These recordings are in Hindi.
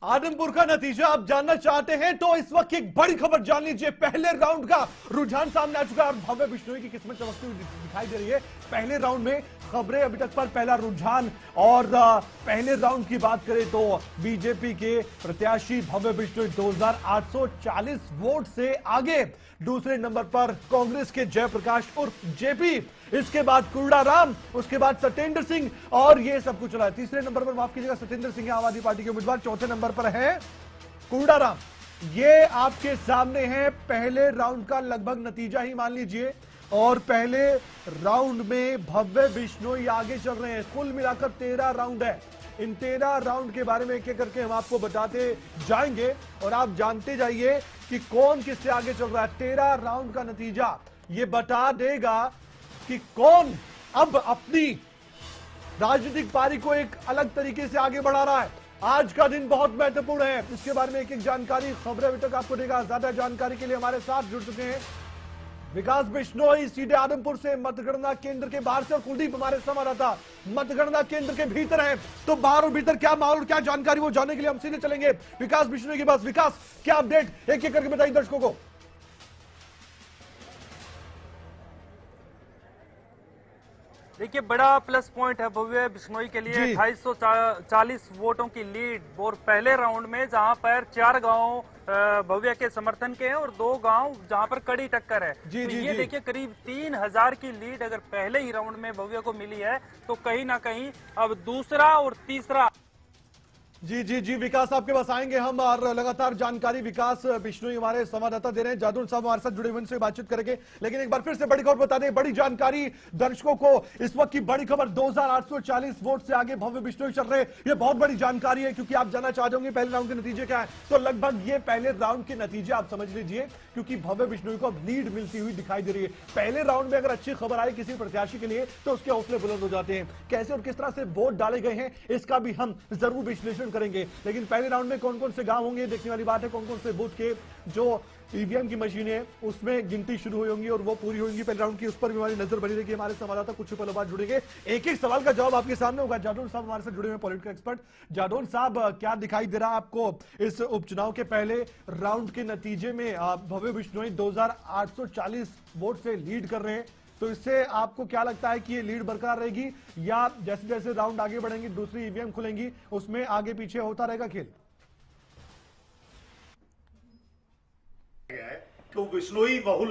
आदमपुर का नतीजा आप जानना चाहते हैं तो इस वक्त एक बड़ी खबर जान लीजिए। पहले राउंड का रुझान सामने आ चुका है और भव्य बिश्नोई की किस्मत चमकती हुई दिखाई दे रही है। पहले राउंड में खबरें अभी तक पर पहला रुझान और पहले राउंड की बात करें तो बीजेपी के प्रत्याशी भव्य बिश्नोई 2840 वोट से आगे। दूसरे नंबर पर कांग्रेस के जयप्रकाश उर्फ जेपी, इसके बाद कुर्डाराम, उसके बाद सत्येंद्र सिंह और ये सब कुछ चला है। तीसरे नंबर पर माफ कीजिएगा सत्येंद्र सिंह आम आदमी पार्टी के उम्मीदवार। चौथे नंबर पर है कुर्डाराम। ये आपके सामने है पहले राउंड का लगभग नतीजा ही मान लीजिए। और पहले राउंड में भव्य बिश्नोई आगे चल रहे हैं। कुल मिलाकर 13 राउंड है। इन 13 राउंड के बारे में एक एक करके हम आपको बताते जाएंगे और आप जानते जाइए कि कौन किससे आगे चल रहा है। 13 राउंड का नतीजा ये बता देगा कि कौन अब अपनी राजनीतिक पारी को एक अलग तरीके से आगे बढ़ा रहा है। आज का दिन बहुत महत्वपूर्ण है, इसके बारे में एक एक जानकारी खबरें अभी तक आपको देगा। ज्यादा जानकारी के लिए हमारे साथ जुड़ चुके हैं विकास बिश्नोई सीधे आदमपुर से मतगणना केंद्र के बाहर से, और कुलदीप हमारे संवाददाता मतगणना केंद्र के भीतर है। तो बाहर और भीतर क्या माहौल, क्या जानकारी, वो जानने के लिए हम सीधे चलेंगे विकास बिश्नोई के पास। विकास, क्या अपडेट एक एक करके बताइए दर्शकों को। देखिए, बड़ा प्लस पॉइंट है भव्य बिश्नोई के लिए 2840 वोटों की लीड। और पहले राउंड में जहां पर 4 गांव भव्य के समर्थन के हैं और 2 गांव जहां पर कड़ी टक्कर है। ये देखिए, करीब 3000 की लीड अगर पहले ही राउंड में भव्य को मिली है तो कहीं ना कहीं अब दूसरा और तीसरा। जी विकास, आपके पास आएंगे हम और लगातार जानकारी विकास बिश्नोई हमारे संवाददाता दे रहे हैं। जादून साहब हमारे साथ जुड़े हुए, उनसे बातचीत करेंगे। लेकिन एक बार फिर से बड़ी खबर बता दें, बड़ी जानकारी दर्शकों को। इस वक्त की बड़ी खबर 2840 वोट से आगे भव्य बिश्नोई चल रहे। ये बहुत बड़ी जानकारी है क्योंकि आप जानना चाहते होंगे पहले राउंड के नतीजे क्या है। तो लगभग ये पहले राउंड के नतीजे आप समझ लीजिए, क्योंकि भव्य बिश्नोई को अब लीड मिलती हुई दिखाई दे रही है। पहले राउंड में अगर अच्छी खबर आई किसी प्रत्याशी के लिए तो उसके हौसले बुलंद हो जाते हैं। कैसे और किस तरह से वोट डाले गए हैं इसका भी हम जरूर विश्लेषण करेंगे। लेकिन पहले राउंड में कौन कौन से गांव होंगे देखने वाली बात है। कौन कौन से बूथ के जो ईवीएम की मशीनें है उसमें गिनती शुरू हुई होंगी और वो पूरी होंगी पहले राउंड की, उस पर भी हमारी नजर बनी रहेगी। हमारे संवाददाता कुछ पलों बाद जुड़ेंगे, एक एक सवाल का जवाब आपके सामने होगा। जादौन साहब हमारे साथ जुड़े हुए पॉलिटिकल एक्सपर्ट। जादौन साहब, क्या दिखाई दे रहा है आपको इस उपचुनाव के पहले राउंड के नतीजे में? भव्य बिश्नोई 2840 वोट से लीड कर रहे हैं, तो इससे आपको क्या लगता है कि ये लीड बरकरार रहेगी या जैसे जैसे राउंड आगे बढ़ेंगे दूसरी ईवीएम खुलेंगी उसमें आगे पीछे होता रहेगा खेल? तो बिश्नोई बहुल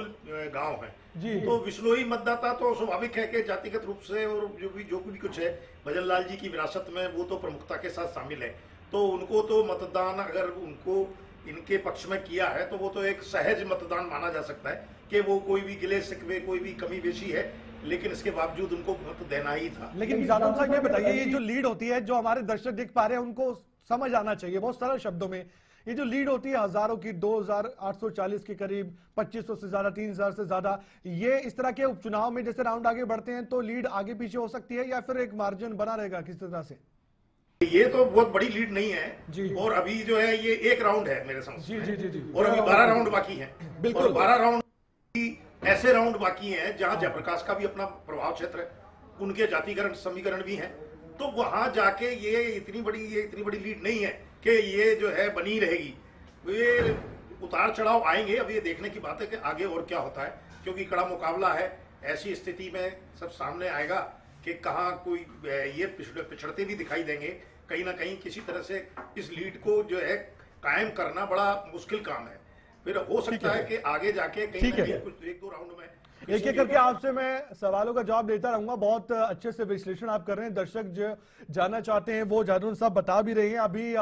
गांव है जी, तो बिश्नोई मतदाता तो स्वाभाविक है कि जातिगत रूप से और जो भी कुछ है भजन लाल जी की विरासत में वो तो प्रमुखता के साथ शामिल है। तो उनको तो मतदान अगर उनको इनके पक्ष में किया है तो वो तो एक सहज मतदान माना जा सकता है कि वो कोई भी गिले शिकवे कोई भी कमी बेशी है, लेकिन इसके बावजूद उनको मत देना ही था। लेकिन जादौन साहब ये बताइए, ये जो लीड होती है जो हमारे दर्शक देख पा रहे हैं उनको समझ आना चाहिए बहुत सरल शब्दों में, ये जो लीड होती है हजारों की 2840 के करीब, 2500 से ज्यादा, 3000 से ज्यादा, ये इस तरह के उपचुनाव में जैसे राउंड आगे बढ़ते हैं तो लीड आगे पीछे हो सकती है या फिर एक मार्जिन बना रहेगा किस तरह से? ये तो बहुत बड़ी लीड नहीं है जी। और अभी जो है ये एक राउंड है मेरे समझ में। जी और अभी 12 राउंड बाकी है। बिल्कुल, और 12 राउंड ऐसे राउंड बाकी हैं जहां जयप्रकाश का भी अपना प्रभाव क्षेत्र है, उनके जातिकरण समीकरण भी हैं। तो वहां जाके ये इतनी बड़ी लीड नहीं है कि ये जो है बनी रहेगी। ये उतार चढ़ाव आएंगे, अब ये देखने की बात है कि आगे और क्या होता है, क्योंकि कड़ा मुकाबला है। ऐसी स्थिति में सब सामने आएगा कि कहां कोई ये पिछड़ते भी दिखाई देंगे। कहीं ना कहीं किसी तरह से इस लीड को जो है कायम करना बड़ा मुश्किल काम है। फिर हो सकता है कि आगे जाके कहीं ना कहीं कुछ 1-2 राउंड में एक एक करके आपसे मैं सवालों का जवाब देता रहूंगा। बहुत अच्छे से विश्लेषण आप कर रहे हैं, दर्शक जो जानना चाहते हैं वो जादौन साहब बता भी रहे हैं। अभी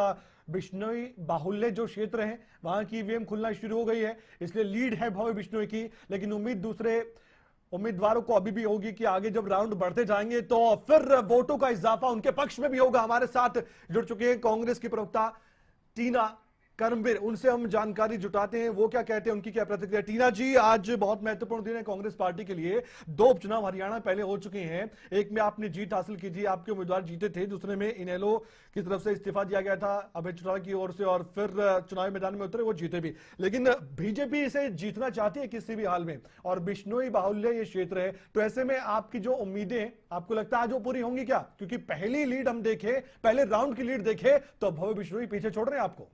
बिश्नोई बाहुल्य जो क्षेत्र है वहां की ईवीएम खुलना शुरू हो गई है, इसलिए लीड है भव्य बिश्नोई की। लेकिन उम्मीद दूसरे उम्मीदवारों को अभी भी होगी कि आगे जब राउंड बढ़ते जाएंगे तो फिर वोटों का इजाफा उनके पक्ष में भी होगा। हमारे साथ जुड़ चुके हैं कांग्रेस की प्रवक्ता टीना कर्मवीर, उनसे हम जानकारी जुटाते हैं, वो क्या कहते हैं, उनकी क्या प्रतिक्रिया। टीना जी, आज बहुत महत्वपूर्ण दिन है कांग्रेस पार्टी के लिए। 2 उपचुनाव हरियाणा पहले हो चुके हैं, एक में आपने जीत हासिल की थी, आपके उम्मीदवार जीते थे, दूसरे में इनेलो की तरफ से इस्तीफा दिया गया था अभय चौटाला की ओर से, और फिर चुनावी मैदान में उतरे, वो जीते भी। लेकिन बीजेपी इसे जीतना चाहती है किसी भी हाल में, और बिश्नोई बाहुल्य ये क्षेत्र है, तो ऐसे में आपकी जो उम्मीदें हैं, आपको लगता है आज वो पूरी होंगी क्या? क्योंकि पहली लीड हम देखें, पहले राउंड की लीड देखें, तो भव्य बिश्नोई पीछे छोड़ रहे हैं आपको।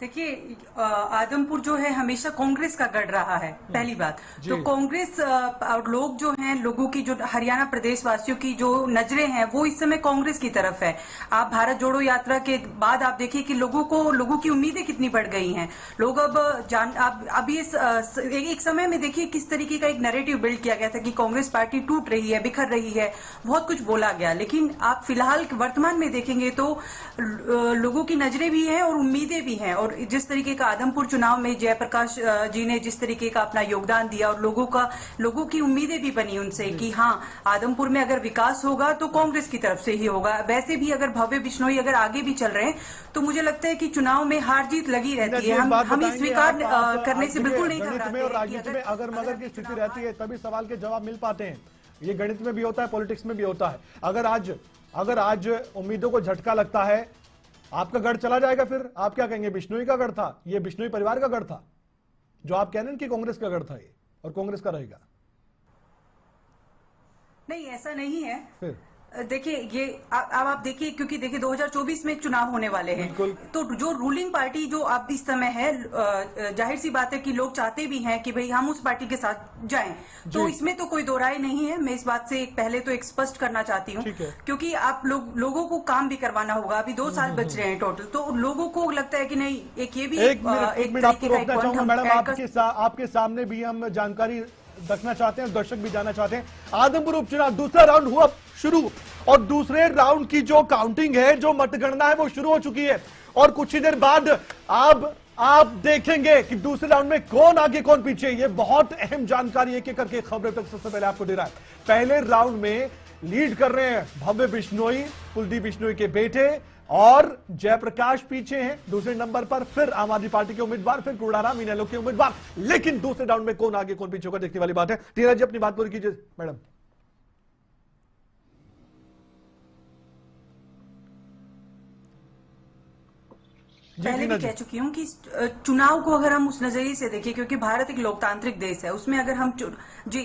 देखिए, आदमपुर जो है हमेशा कांग्रेस का गढ़ रहा है, पहली बात तो कांग्रेस और लोग जो हैं, लोगों की जो हरियाणा प्रदेश वासियों की जो नजरें हैं वो इस समय कांग्रेस की तरफ है। आप भारत जोड़ो यात्रा के बाद आप देखिए कि लोगों की उम्मीदें कितनी बढ़ गई हैं। लोग अब ये एक समय में देखिए किस तरीके का एक नैरेटिव बिल्ड किया गया था कि कांग्रेस पार्टी टूट रही है, बिखर रही है, बहुत कुछ बोला गया। लेकिन आप फिलहाल वर्तमान में देखेंगे तो लोगों की नजरें भी हैं और उम्मीदें भी हैं, और जिस तरीके का आदमपुर चुनाव में जयप्रकाश जी ने जिस तरीके का अपना योगदान दिया, और लोगों की उम्मीदें भी बनी उनसे कि हाँ, आदमपुर में अगर विकास होगा तो कांग्रेस की तरफ से ही होगा। वैसे भी अगर भव्य बिश्नोई अगर आगे भी चल रहे हैं तो मुझे लगता है कि चुनाव में हार जीत लगी रहती है। हम ये स्वीकार करने से बिल्कुल नहीं घबराते हैं। राजनीति में अगर मगर की स्थिति रहती है तभी सवाल के जवाब मिल पाते हैं। ये गणित में भी होता है, पॉलिटिक्स में भी होता है। अगर आज उम्मीदों को झटका लगता है, आपका गढ़ चला जाएगा, फिर आप क्या कहेंगे? बिश्नोई का गढ़ था, ये बिश्नोई परिवार का गढ़ था, जो आप कह रहे हैं कि कांग्रेस का गढ़ था ये, और कांग्रेस का रहेगा। नहीं, ऐसा नहीं है। फिर देखिए, ये अब आप देखिए, क्योंकि देखिए 2024 में चुनाव होने वाले हैं, तो जो रूलिंग पार्टी जो अब इस समय है, जाहिर सी बात है कि लोग चाहते भी हैं कि भाई हम उस पार्टी के साथ जाएं, तो इसमें तो कोई दो राय नहीं है। मैं इस बात से पहले तो एक स्पष्ट करना चाहती हूँ, क्योंकि आप लोगों को काम भी करवाना होगा। अभी 2 साल बच रहे हैं टोटल, तो लोगों को लगता है कि नहीं, एक ये भी एक मिनट आपको रोकना चाहूंगा मैडम, आपके सामने भी हम जानकारी रखना चाहते हैं, दर्शक भी जानना चाहते हैं। आदमपुर उपचुनाव दूसरा राउंड हुआ शुरू, और दूसरे राउंड की जो काउंटिंग है, जो मतगणना है, वो शुरू हो चुकी है, और कुछ ही देर बाद आप देखेंगे कि दूसरे राउंड में कौन आगे कौन पीछे। ये बहुत अहम जानकारी एक एक करके खबरें तक सबसे पहले आपको दे रहा है। पहले राउंड में लीड कर रहे हैं भव्य बिश्नोई, कुलदीप बिश्नोई के बेटे, और जयप्रकाश पीछे हैं दूसरे नंबर पर, फिर आम आदमी पार्टी के उम्मीदवार, फिर कुड़ाराम इनेलो के उम्मीदवार। लेकिन दूसरे राउंड में कौन आगे कौन पीछे होगा, देखने वाली बात है। टीना जी, अपनी बात पूरी कीजिए मैडम। पहले भी कह चुकी हूँ कि चुनाव को अगर हम उस नजरिए से देखें, क्योंकि भारत एक लोकतांत्रिक देश है, उसमें अगर हम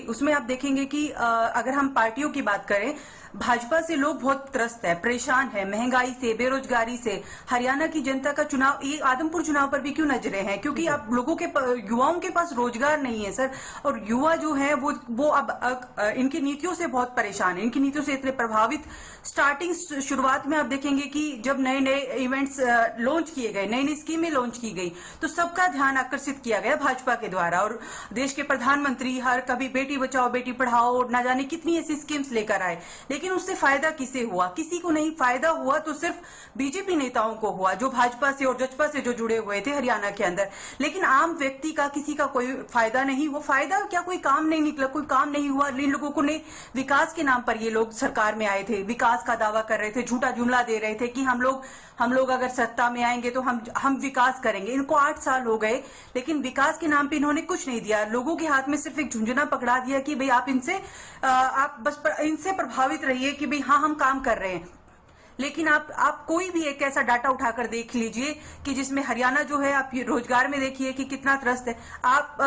उसमें आप देखेंगे कि अगर हम पार्टियों की बात करें, भाजपा से लोग बहुत त्रस्त है, परेशान है, महंगाई से, बेरोजगारी से। हरियाणा की जनता का चुनाव, ये आदमपुर चुनाव पर भी क्यों नजरें हैं? क्योंकि अब युवाओं के पास रोजगार नहीं है सर, और युवा जो है वो अब इनकी नीतियों से बहुत परेशान है, इनकी नीतियों से इतने प्रभावित। शुरुआत में आप देखेंगे कि जब नए नए इवेंट्स लॉन्च किए गए, नई नई स्कीमें लॉन्च की गई, तो सबका ध्यान आकर्षित किया गया भाजपा के द्वारा, और देश के प्रधानमंत्री हर कभी बेटी बचाओ बेटी पढ़ाओ न जाने कितनी ऐसी स्कीम्स लेकर आए। लेकिन उससे फायदा किसे हुआ? किसी को नहीं फायदा हुआ, तो सिर्फ बीजेपी नेताओं को हुआ, जो भाजपा से और जजपा से जो जुड़े हुए थे हरियाणा के अंदर। लेकिन आम व्यक्ति का किसी का कोई फायदा नहीं हुआ। फायदा क्या, कोई काम नहीं निकला, कोई काम नहीं हुआ। इन लोगों को ने विकास के नाम पर ये लोग सरकार में आए थे, विकास का दावा कर रहे थे, झूठा जुमला दे रहे थे कि हम लोग अगर सत्ता में आएंगे तो हम विकास करेंगे। इनको 8 साल हो गए, लेकिन विकास के नाम पे इन्होंने कुछ नहीं दिया। लोगों के हाथ में सिर्फ एक झुंझुना पकड़ा दिया कि भाई आप बस इनसे प्रभावित रहिए कि भाई हाँ, हम काम कर रहे हैं। लेकिन आप कोई भी एक ऐसा डाटा उठाकर देख लीजिए कि जिसमें हरियाणा जो है, आप रोजगार में देखिए कि कितना त्रस्त है, आप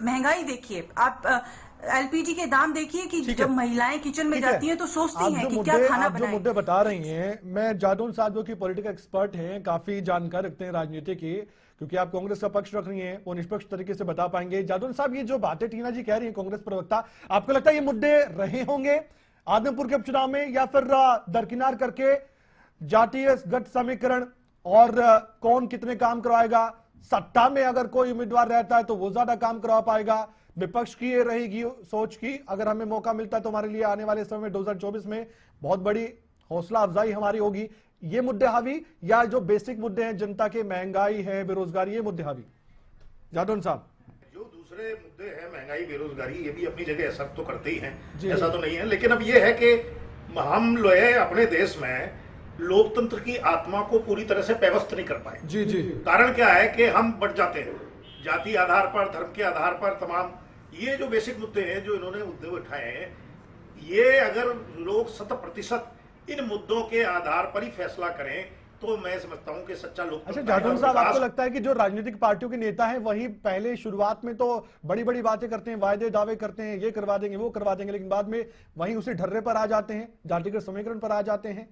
महंगाई देखिए, आप एलपीजी के दाम देखिए कि जब महिलाएं किचन में जाती हैं तो सोचती हैं कि क्या खाना बनाएं। जो मुद्दे बता रही हैं, मैं जादौन साहब जो कि पॉलिटिकल एक्सपर्ट हैं, काफी जानकार रखते हैं राजनीति की, क्योंकि आप कांग्रेस का पक्ष रख रही हैं, वो निष्पक्ष तरीके से बता पाएंगे। जादौन साहब, ये जो बातें टीना जी कह रही हैं, कांग्रेस प्रवक्ता, आपको लगता है ये मुद्दे रहे होंगे आदमपुर के उपचुनाव में, या फिर दरकिनार करके जातीय गठ समीकरण और कौन कितने काम करवाएगा, सत्ता में अगर कोई उम्मीदवार रहता है तो वो ज्यादा काम करवा पाएगा, विपक्ष की ये रहेगी सोच की अगर हमें मौका मिलता है तो हमारे लिए आने वाले समय में 2024 में बहुत बड़ी हौसला अफजाई हमारी होगी, ये मुद्दे हावी, या जो बेसिक मुद्दे हैं जनता के, महंगाई है, बेरोजगारी, ये मुद्दे हावी? जादौन साहब, जो दूसरे मुद्दे हैं, महंगाई, बेरोजगारी, ये भी अपनी जगह असर तो करते ही हैं, ऐसा तो नहीं है। लेकिन अब ये है कि हम लोग अपने देश में लोकतंत्र की आत्मा को पूरी तरह से व्यवस्थ नहीं कर पाए। जी जी। कारण क्या है कि हम बढ़ जाते हैं जाति आधार पर, धर्म के आधार पर, तमाम ये जो बेसिक मुद्दे हैं जो इन्होंने मुद्दे उठाए हैं, ये अगर लोग 100% इन मुद्दों के आधार पर ही फैसला करें तो मैं समझता हूं कि सच्चा अच्छा लोकतंत्र जाटोन साहब, विकास- आपको लगता है कि जो राजनीतिक पार्टियों के नेता हैं वही पहले शुरुआत में तो बड़ी बड़ी बातें करते हैं, वायदे दावे करते हैं, ये करवा देंगे वो करवा देंगे, लेकिन बाद में वहीं उसी ढर्रे पर आ जाते हैं, जातिगत समीकरण पर आ जाते हैं,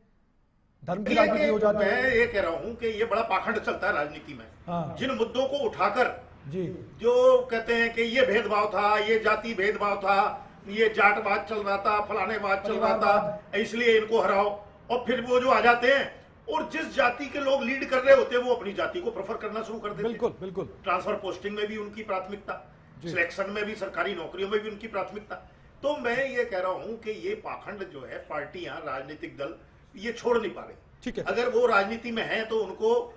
धर्म की राजनीति हो जाती है। मैं ये कह रहा हूं कि ये बड़ा पाखंड चलता है राजनीति में। हाँ। जिन मुद्दों को उठाकर जी जो कहते हैं कि ये भेदभाव था, ये जाति भेदभाव था, ये जाटवाद चल रहा था, फलानेवाद चल रहा था, इसलिए इनको हराओ, और फिर वो जो आ जाते हैं और जिस जाति के लोग लीड कर रहे होते हैं वो अपनी जाति को प्रेफर करना शुरू कर देते हैं। बिल्कुल बिल्कुल। ट्रांसफर पोस्टिंग में भी उनकी प्राथमिकता, सिलेक्शन में भी, सरकारी नौकरियों में भी उनकी प्राथमिकता। तो मैं ये कह रहा हूं कि ये पाखंड जो है पार्टियां, राजनीतिक दल ये छोड़ नहीं पा रहे। ठीक है। अगर वो राजनीति में है तो उनको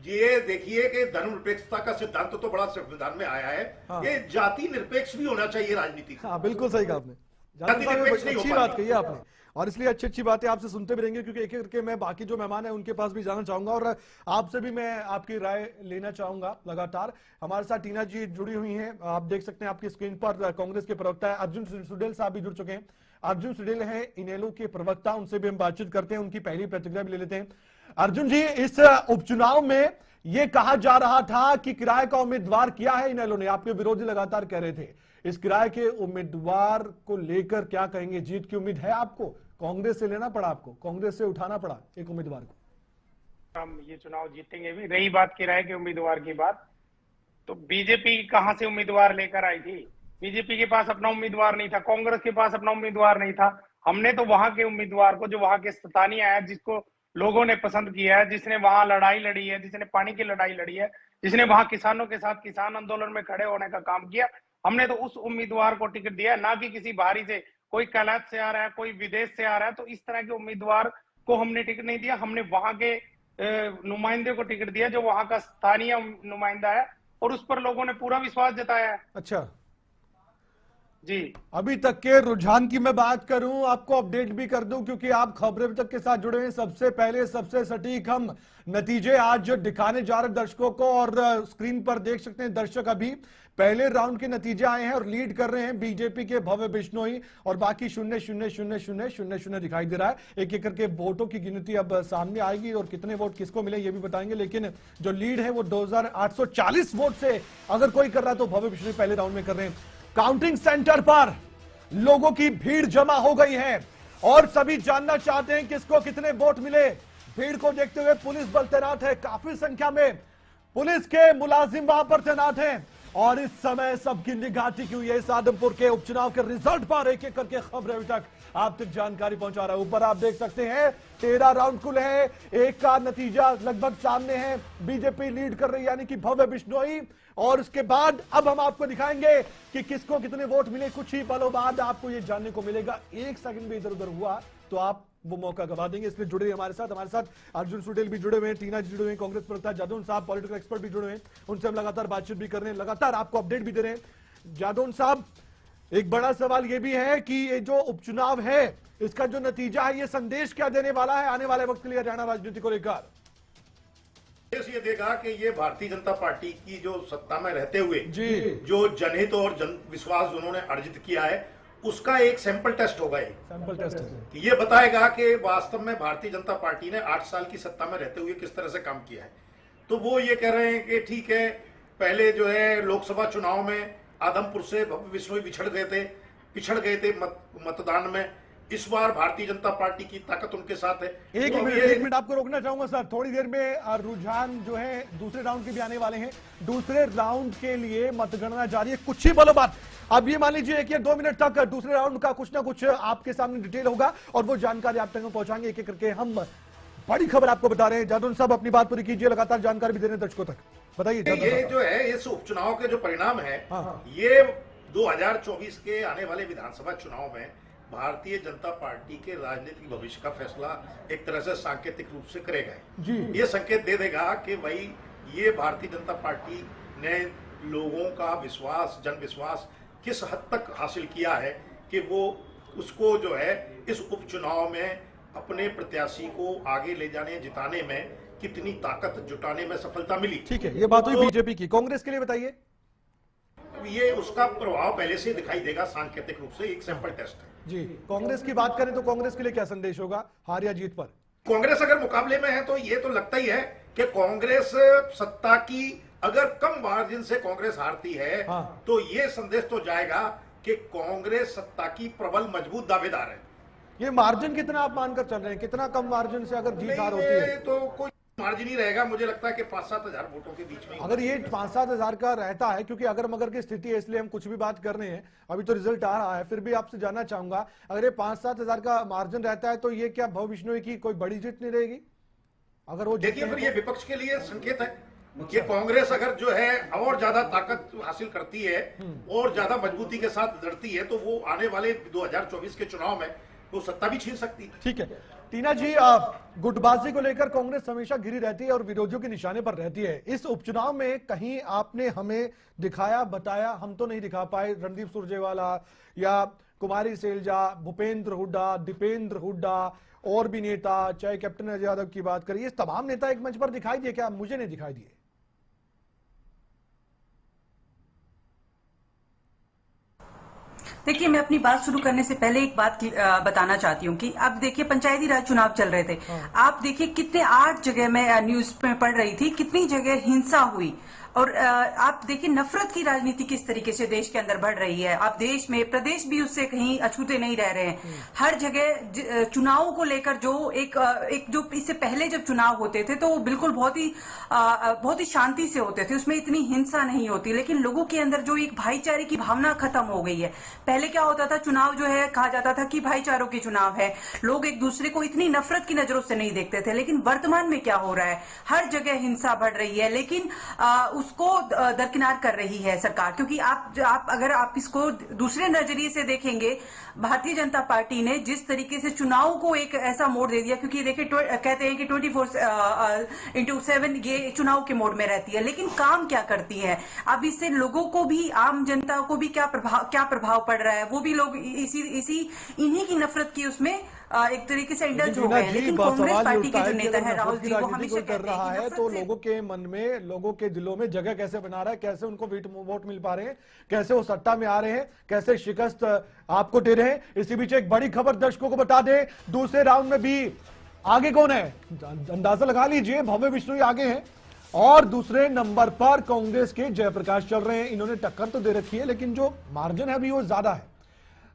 ये देखिए कि धर्मनिरपेक्षता का सिद्धांत तो बड़ा संविधान में आया है। हाँ। ये जाति निरपेक्ष भी होना चाहिए राजनीति। हाँ बिल्कुल सही कहा आपने, जाति निरपेक्ष नहीं हो अच्छी पाती। बात कही है आपने, और इसलिए अच्छी अच्छी बातें आपसे सुनते भी रहेंगे, क्योंकि एक एक करके मैं बाकी जो मेहमान है उनके पास भी जाना चाहूंगा और आपसे भी मैं आपकी राय लेना चाहूंगा लगातार। हमारे साथ टीना जी जुड़ी हुई हैं, आप देख सकते हैं आपकी स्क्रीन पर कांग्रेस के प्रवक्ता है अर्जुन सुडेल साहब भी जुड़ चुके हैं। अर्जुन सुडेल है इनेलो के प्रवक्ता, उनसे भी हम बातचीत करते हैं, उनकी पहली प्रतिक्रिया भी ले लेते हैं। अर्जुन जी, इस उपचुनाव में ये कहा जा रहा था कि किराए का उम्मीदवार किया है इनेलो ने, आपके विरोधी लगातार कह रहे थे, इस किराए के उम्मीदवार को लेकर क्या कहेंगे? जीत की उम्मीद है आपको? कांग्रेस से लेना पड़ा आपको, कांग्रेस से उठाना पड़ा एक उम्मीदवार को? हम ये चुनाव जीतेंगे भी। रही बात किराए के उम्मीदवार की बात, तो बीजेपी कहां से उम्मीदवार लेकर आई थी? बीजेपी के पास अपना उम्मीदवार नहीं था, कांग्रेस के पास अपना उम्मीदवार नहीं था। हमने तो वहां के उम्मीदवार को, जो वहां के स्थानीय है, जिसको लोगों ने पसंद किया है, जिसने वहां लड़ाई लड़ी है, जिसने पानी की लड़ाई लड़ी है, जिसने वहां किसानों के साथ किसान आंदोलन में खड़े होने का काम किया, हमने तो उस उम्मीदवार को टिकट दिया, ना कि किसी बाहरी से, कोई कैलाश से आ रहा है, कोई विदेश से आ रहा है। तो इस तरह के उम्मीदवार को हमने टिकट नहीं दिया, हमने वहां के नुमाइंदे को टिकट दिया जो वहां का स्थानीय नुमाइंदा है, और उस पर लोगों ने पूरा विश्वास जताया है। अच्छा जी, अभी तक के रुझान की मैं बात करूं, आपको अपडेट भी कर दूं, क्योंकि आप खबरें अभी तक के साथ जुड़े हैं। सबसे पहले सबसे सटीक हम नतीजे आज दिखाने जा रहे दर्शकों को, और स्क्रीन पर देख सकते हैं दर्शक अभी पहले राउंड के नतीजे आए हैं और लीड कर रहे हैं बीजेपी के भव्य बिश्नोई, और बाकी 0-0-0-0-0-0 दिखाई दे रहा है। एक एक करके वोटों की गिनती अब सामने आएगी और कितने वोट किसको मिले ये भी बताएंगे, लेकिन जो लीड है वो 2840 वोट से अगर कोई कर रहा है तो भव्य बिश्नोई पहले राउंड में कर रहे हैं। काउंटिंग सेंटर पर लोगों की भीड़ जमा हो गई है और सभी जानना चाहते हैं किसको कितने वोट मिले। भीड़ को देखते हुए पुलिस बल तैनात है, काफी संख्या में पुलिस के मुलाजिम वहां पर तैनात हैं, और इस समय सबकी निगाह टिकी हुई है इस आदमपुर के उपचुनाव के रिजल्ट पर। एक एक करके खबरें अभी तक आप तक जानकारी पहुंचा रहा है। ऊपर आप देख सकते हैं 13 राउंड कुल है, एक का नतीजा लगभग सामने है, बीजेपी लीड कर रही है यानी कि भव्य बिश्नोई, और उसके बाद अब हम आपको दिखाएंगे कि किसको कितने वोट मिले। कुछ ही पलों बाद आपको ये जानने को मिलेगा, एक सेकंड भी इधर उधर हुआ तो आप वो मौका गवा देंगे। इसलिए जुड़े हमारे साथ अर्जुन सुडेल भी जुड़े हुए हैं, टीना जी जुड़े हुए हैं, कांग्रेस प्रवक्ता जादौन साहब पॉलिटिकल एक्सपर्ट भी जुड़े हुए हैं, उनसे हम लगातार बातचीत भी कर रहे हैं, लगातार आपको अपडेट भी दे रहे हैं। जादौन साहब, एक बड़ा सवाल यह भी है कि ये जो उपचुनाव है इसका जो नतीजा है ये संदेश क्या देने वाला है आने वाले वक्त के लिए हरियाणा राजनीति को लेकर? ये देगा कि ये भारतीय जनता पार्टी की जो सत्ता में रहते हुए जी जो जनहित और जन विश्वास उन्होंने अर्जित किया है उसका एक सैंपल टेस्ट होगा। सैंपल टेस्ट है, ये बताएगा कि वास्तव में भारतीय जनता पार्टी ने 8 साल की सत्ता में रहते हुए किस तरह से काम किया है। तो वो ये कह रहे हैं कि ठीक है, पहले जो है लोकसभा चुनाव में आदमपुर से भव्य बिश्नोई पिछड़ गए थे मतदान में। इस बार भारतीय जनता पार्टी की ताकत उनके साथ है। एक तो मिनट आपको रोकना चाहूंगा सर, थोड़ी देर में रुझान जो है दूसरे राउंड के भी आने वाले हैं। दूसरे राउंड के लिए मतगणना जारी है कुछ ही पलों बाद। अब ये मान लीजिए कि 2 मिनट तक दूसरे राउंड का कुछ ना कुछ आपके सामने डिटेल होगा और वो जानकारी आप तक पहुंचाएंगे। एक एक करके हम बड़ी खबर आपको बता रहे हैं। जादौन साहब अपनी बात पूरी कीजिए, लगातार जानकारी भी दे रहे हैं दर्शकों तक, बताइए। ये जो है इस उपचुनाव के जो परिणाम है, हाँ। ये 2024 के आने वाले विधानसभा चुनाव में भारतीय जनता पार्टी के राजनीतिक भविष्य का फैसला एक तरह से सांकेतिक रूप से करेगा। जी ये संकेत दे देगा कि भाई ये भारतीय जनता पार्टी ने लोगों का विश्वास, जन विश्वास किस हद तक हासिल किया है कि वो उसको जो है इस उपचुनाव में अपने प्रत्याशी को आगे ले जाने, जिताने में कितनी ताकत जुटाने में सफलता मिली। ठीक है, ये बात हुई बीजेपी की। कांग्रेस के लिए बताइए। ये उसका प्रभाव पहले से दिखाई देगा, सांकेतिक रूप से एक सैंपल टेस्ट है। जी, कांग्रेस की बात करें तो कांग्रेस के लिए क्या संदेश होगा हार या जीत पर? कांग्रेस अगर मुकाबले में है तो ये तो लगता ही है कि कांग्रेस सत्ता की, अगर कम मार्जिन से कांग्रेस हारती है तो ये संदेश तो जाएगा कि कांग्रेस सत्ता की प्रबल मजबूत दावेदार है। ये मार्जिन कितना आप मानकर चल रहे हैं? कितना कम मार्जिन से अगर जीत हार होती है? तो कोई मार्जिन ही रहेगा, मुझे लगता है कि 5-7 हजार वोटों के बीच में। अगर ये 5-7 हजार का रहता है, क्योंकि अगर मगर की स्थिति है इसलिए हम कुछ भी बात कर रहे हैं, अभी तो रिजल्ट आ रहा है, फिर भी आपसे जानना चाहूंगा, अगर ये 5-7 हजार का मार्जिन रहता है तो ये क्या भव बिश्नोई की कोई बड़ी जीत नहीं रहेगी? अगर वो देखिए, फिर ये विपक्ष के लिए संकेत है कि कांग्रेस अगर जो है और ज्यादा ताकत हासिल करती है और ज्यादा मजबूती के साथ लड़ती है तो वो आने वाले 2024 के चुनाव में वो सत्ता भी छीन सकती है। ठीक है टीना जी, गुटबाजी को लेकर कांग्रेस हमेशा घिरी रहती है और विरोधियों के निशाने पर रहती है। इस उपचुनाव में कहीं आपने हमें दिखाया, बताया, हम तो नहीं दिखा पाए, रणदीप सुरजेवाला या कुमारी सैलजा, भूपेंद्र हुड्डा, दीपेंद्र हुड्डा और भी नेता, चाहे कैप्टन अजय यादव की बात करिए, तमाम नेता एक मंच पर दिखाई दिए क्या? मुझे नहीं दिखाई दिए। देखिए, मैं अपनी बात शुरू करने से पहले एक बात बताना चाहती हूँ कि अब देखिए, पंचायती राज चुनाव चल रहे थे। आप देखिए कितने 8 जगह मैं न्यूज में पढ़ रही थी, कितनी जगह हिंसा हुई। और आप देखिए नफरत की राजनीति किस तरीके से देश के अंदर बढ़ रही है। आप देश में, प्रदेश भी उससे कहीं अछूते नहीं रह रहे हैं। हर जगह चुनावों को लेकर जो एक जो इससे पहले जब चुनाव होते थे तो वो बिल्कुल बहुत ही शांति से होते थे, उसमें इतनी हिंसा नहीं होती। लेकिन लोगों के अंदर जो एक भाईचारे की भावना खत्म हो गई है। पहले क्या होता था, चुनाव जो है कहा जाता था कि भाईचारों के चुनाव है, लोग एक दूसरे को इतनी नफरत की नजरों से नहीं देखते थे। लेकिन वर्तमान में क्या हो रहा है, हर जगह हिंसा बढ़ रही है, लेकिन उसको दरकिनार कर रही है सरकार। क्योंकि अगर आप इसको दूसरे नजरिए से देखेंगे, भारतीय जनता पार्टी ने जिस तरीके से चुनाव को एक ऐसा मोड़ दे दिया, क्योंकि देखिए कहते हैं कि 24/7 ये चुनाव के मोड में रहती है, लेकिन काम क्या करती है। अब इससे लोगों को भी, आम जनता को भी क्या प्रभाव पड़ रहा है, वो भी लोग इन्हीं की नफरत की उसमें एक तरीके से इंडल्ज हो गए हैं। लेकिन कांग्रेस पार्टी के जो नेता है राहुल जी, वो हमेशा कर रहा है तो लोगों के मन में, लोगों के दिलों में जगह कैसे बना रहा है, कैसे उनको वोट मिल पा रहे हैं, कैसे वो सत्ता में आ रहे हैं, कैसे शिकस्त आपको दे रहे हैं। इसी बीच एक बड़ी खबर दर्शकों को बता दें, दूसरे राउंड में भी आगे कौन है अंदाजा लगा लीजिए, भव्य बिश्नोई आगे हैं और दूसरे नंबर पर कांग्रेस के जयप्रकाश चल रहे हैं। इन्होंने टक्कर तो दे रखी है लेकिन जो मार्जिन है अभी वो ज्यादा है।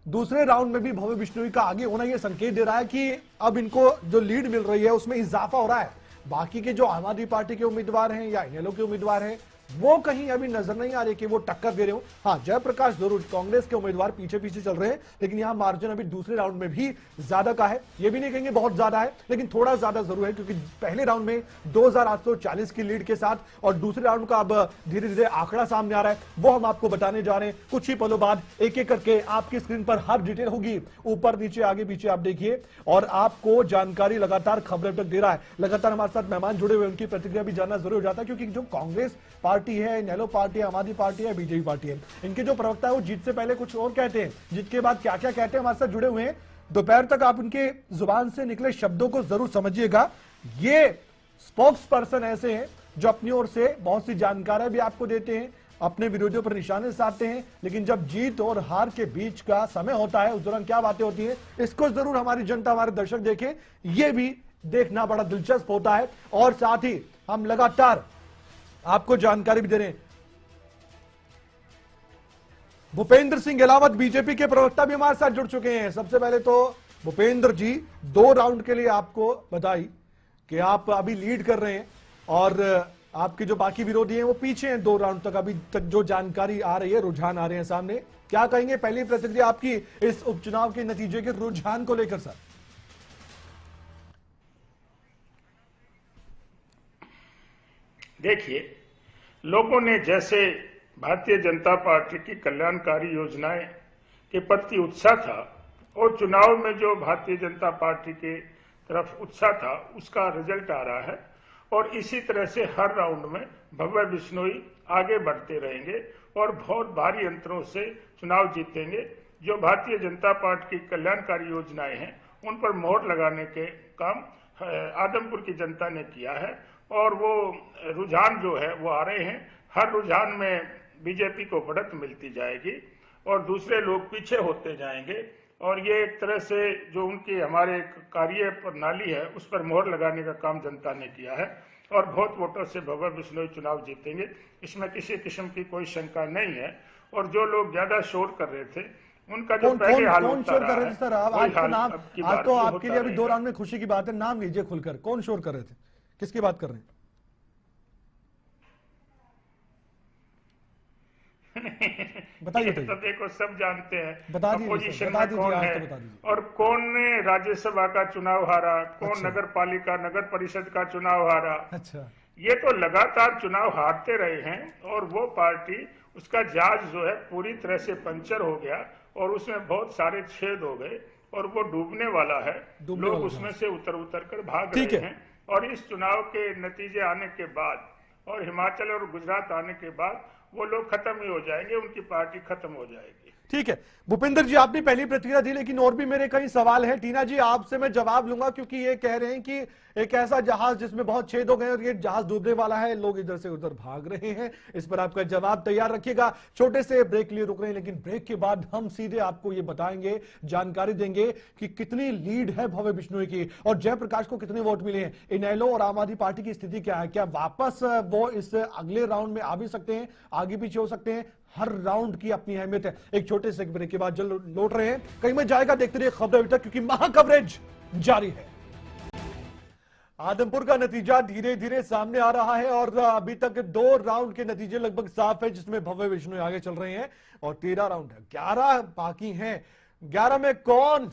दूसरे राउंड में भी भव्य बिश्नोई का आगे होना यह संकेत दे रहा है कि अब इनको जो लीड मिल रही है उसमें इजाफा हो रहा है। बाकी के जो आम आदमी पार्टी के उम्मीदवार हैं या इनेलो के उम्मीदवार हैं वो कहीं अभी नजर नहीं आ रही कि वो टक्कर दे रहे हो। हाँ, जयप्रकाश जरूर, कांग्रेस के उम्मीदवार पीछे पीछे चल रहे हैं, लेकिन यहां मार्जिन अभी दूसरे राउंड में भी ज्यादा का है। ये भी नहीं कहेंगे बहुत ज्यादा है, लेकिन थोड़ा ज्यादा जरूर है, क्योंकि पहले राउंड में 2840 की लीड के साथ और दूसरे राउंड का अब धीरे धीरे आंकड़ा सामने आ रहा है, वो हम आपको बताने जा रहे हैं कुछ ही पलों बाद। एक एक करके आपकी स्क्रीन पर हर डिटेल होगी, ऊपर नीचे आगे पीछे आप देखिए, और आपको जानकारी लगातार खबरें तक दे रहा है। लगातार हमारे साथ मेहमान जुड़े हुए, उनकी प्रतिक्रिया भी जानना जरूरी हो जाता है, क्योंकि जो कांग्रेस पार्टी है, नेलो पार्टी है, आम आदमी पार्टी है, बीजेपी पार्टी है, इनके जो प्रवक्ता है वो जीत से पहले कुछ और कहते हैं, जीत के बाद क्या क्या कहते हैं, हमारे साथ जुड़े हुए हैं। दोपहर तक आप उनके जुबान से निकले शब्दों को जरूर समझिएगा। ये स्पोक्स पर्सन ऐसे हैं जो अपनी ओर से बहुत सी जानकारियां भी आपको देते हैं, अपने विरोधियों पर निशाने साधते हैं, लेकिन जब जीत और हार के बीच का समय होता है उस दौरान क्या बातें होती है, इसको जरूर हमारी जनता, हमारे दर्शक देखें। यह भी देखना बड़ा दिलचस्प होता है और साथ ही हम लगातार आपको जानकारी भी दे रहे हैं। भूपेंद्र सिंह गहलोत बीजेपी के प्रवक्ता भी हमारे साथ जुड़ चुके हैं। सबसे पहले तो भूपेंद्र जी, 2 राउंड के लिए आपको बधाई कि आप अभी लीड कर रहे हैं और आपके जो बाकी विरोधी हैं वो पीछे हैं 2 राउंड तक। अभी तक जो जानकारी आ रही है, रुझान आ रहे हैं सामने, क्या कहेंगे पहली प्रतिक्रिया आपकी इस उपचुनाव के नतीजे के रुझान को लेकर? सर, देखिए, लोगों ने जैसे भारतीय जनता पार्टी की कल्याणकारी योजनाएं के प्रति उत्साह था और चुनाव में जो भारतीय जनता पार्टी के तरफ उत्साह था उसका रिजल्ट आ रहा है, और इसी तरह से हर राउंड में भव्य बिश्नोई आगे बढ़ते रहेंगे और बहुत भारी अंतरों से चुनाव जीतेंगे। जो भारतीय जनता पार्टी की कल्याणकारी योजनाएं हैं उन पर मोहर लगाने के काम आदमपुर की जनता ने किया है और वो रुझान जो है वो आ रहे हैं। हर रुझान में बीजेपी को बढ़त मिलती जाएगी और दूसरे लोग पीछे होते जाएंगे और ये एक तरह से जो उनकी हमारे कार्य प्रणाली है उस पर मोहर लगाने का काम जनता ने किया है और बहुत वोटों से भव्य बिश्नोई चुनाव जीतेंगे, इसमें किसी किस्म की कोई शंका नहीं है। और जो लोग ज्यादा शोर कर रहे थे उनका जो पहले हाल कौन होता शोर कर रहा रहे थे है, सर? आप वही आज तो हाल नाम, अब की आज बार तो भी आपके लिए होता अभी दौरान में खुशी की बात है, नाम लीजिए खुलकर, कौन शोर कर रहे थे, किसकी बात कर रहे हैं? बताइए तो देखो सब जानते हैं बता दीजिए अपोजिशन बता में दीजिए, कौन आज है तो बता दीजिए। और कौन ने राज्यसभा का चुनाव हारा, कौन अच्छा। नगर पालिका नगर परिषद का चुनाव हारा। अच्छा, ये तो लगातार चुनाव हारते रहे हैं और वो पार्टी उसका जहाज जो है पूरी तरह से पंचर हो गया और उसमें बहुत सारे छेद हो गए और वो डूबने वाला है। डूबने लोग वाला उसमें से उतर कर भाग ठीक रहे है। हैं और इस चुनाव के नतीजे आने के बाद और हिमाचल और गुजरात आने के बाद वो लोग खत्म ही हो जाएंगे, उनकी पार्टी खत्म हो जाएगी। ठीक है भूपेंद्र जी, आपने पहली प्रतिक्रिया दी, लेकिन और भी मेरे कई सवाल हैं। टीना जी आपसे मैं जवाब लूंगा क्योंकि ये कह रहे हैं कि एक ऐसा जहाज जिसमें बहुत छेद हो गए और ये जहाज डूबने वाला है, लोग इधर से उधर भाग रहे हैं। इस पर आपका जवाब तैयार रखिएगा। छोटे से ब्रेक के लिए रुक रहे हैं, लेकिन ब्रेक के बाद हम सीधे आपको ये बताएंगे, जानकारी देंगे कि कितनी लीड है भव्य बिश्नोई की और जयप्रकाश को कितने वोट मिले हैं। इनेलो और आम आदमी पार्टी की स्थिति क्या है, क्या वापस वो इस अगले राउंड में आ भी सकते हैं, आगे पीछे हो सकते हैं। हर राउंड की अपनी अहमियत है। एक छोटे से ब्रेक के बाद जल्द लौट रहे हैं, कहीं में जाएगा देखते रहिए खबर अभी तक, क्योंकि महा कवरेज जारी है। आदमपुर का नतीजा धीरे धीरे सामने आ रहा है और अभी तक 2 राउंड के नतीजे लगभग साफ है, जिसमें भव्य बिश्नोई आगे चल रहे हैं और 13 राउंड है, 11 बाकी हैं। 11 में कौन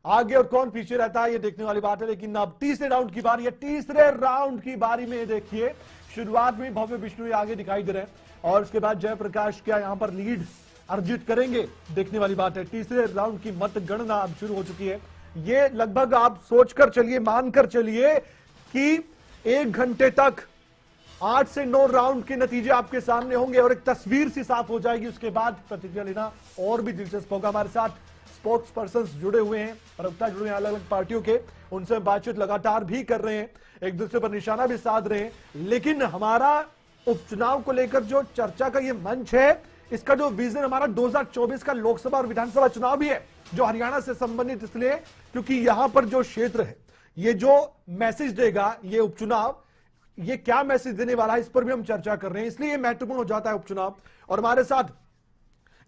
आगे और कौन पीछे रहता है ये देखने वाली बात है। लेकिन अब तीसरे राउंड की बारी है। तीसरे राउंड की बारी में देखिए शुरुआत में भव्य बिश्नोई आगे दिखाई दे रहे हैं और उसके बाद जयप्रकाश क्या यहां पर लीड अर्जित करेंगे, देखने वाली बात है। तीसरे राउंड की मतगणना अब शुरू हो चुकी है। ये लगभग आप सोचकर चलिए, मानकर चलिए कि 1 घंटे तक 8 से 9 राउंड के नतीजे आपके सामने होंगे और एक तस्वीर सी साफ हो जाएगी। उसके बाद प्रतिक्रिया लेना और भी दिलचस्प होगा। हमारे साथ स्पोक्स पर्सन जुड़े हुए हैं, प्रवक्ता जुड़े हैं अलग अलग पार्टियों के, उनसे बातचीत लगातार भी कर रहे हैं, एक दूसरे पर निशाना भी साध रहे हैं। लेकिन हमारा उपचुनाव को लेकर जो चर्चा का ये मंच है, इसका जो विजन हमारा 2024 का लोकसभा और विधानसभा चुनाव भी है, जो हरियाणा से संबंधित, इसलिए क्योंकि यहां पर जो क्षेत्र है, ये जो मैसेज देगा ये उपचुनाव, ये क्या मैसेज देने वाला है, इस पर भी हम चर्चा कर रहे हैं, इसलिए ये महत्वपूर्ण हो जाता है उपचुनाव। और हमारे साथ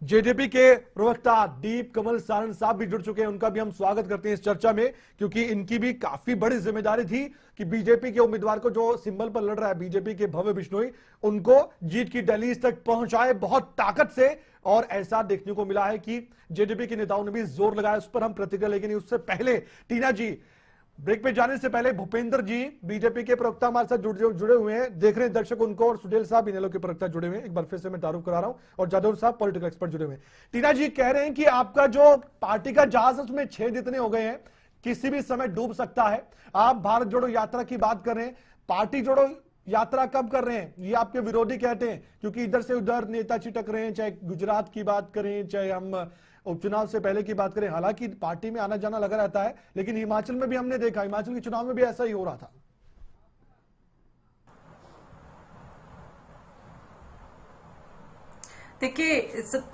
जेजेपी के प्रवक्ता दीप कमल सारन साहब भी जुड़ चुके हैं, उनका भी हम स्वागत करते हैं इस चर्चा में, क्योंकि इनकी भी काफी बड़ी जिम्मेदारी थी कि बीजेपी के उम्मीदवार को, जो सिंबल पर लड़ रहा है बीजेपी के भव्य बिश्नोई, उनको जीत की दहलीज तक पहुंचाए बहुत ताकत से। और ऐसा देखने को मिला है कि जेजेपी के नेताओं ने भी जोर लगाया, उस पर हम प्रतिक्रिया लेंगे। उससे पहले टीना जी, ब्रेक पे जाने से पहले भूपेंद्र जी बीजेपी के प्रवक्ता हमारे साथ जुड़े हुए हैं, देख रहे हैं दर्शक उनको, और सुडेल साहब इनेलो के प्रवक्ता जुड़े हुए हैं, एक बार फिर से मैं तारुफ करा रहा हूं, और जादव साहब पॉलिटिकल एक्सपर्ट जुड़े हुए हैं। टीना जी कह रहे हैं कि आपका जो पार्टी का जहाज है उसमें छेद इतने हो गए हैं, किसी भी समय डूब सकता है। आप भारत जोड़ो यात्रा की बात कर रहे हैं, पार्टी जोड़ो यात्रा कब कर रहे हैं, ये आपके विरोधी कहते हैं, क्योंकि इधर से उधर नेता चिटक रहे हैं, चाहे गुजरात की बात करें, चाहे हम उपचुनाव से पहले की बात करें। हालांकि पार्टी में आना जाना लगा रहता है, लेकिन हिमाचल में भी हमने देखा, हिमाचल के चुनाव में भी ऐसा ही हो रहा था। देखिए,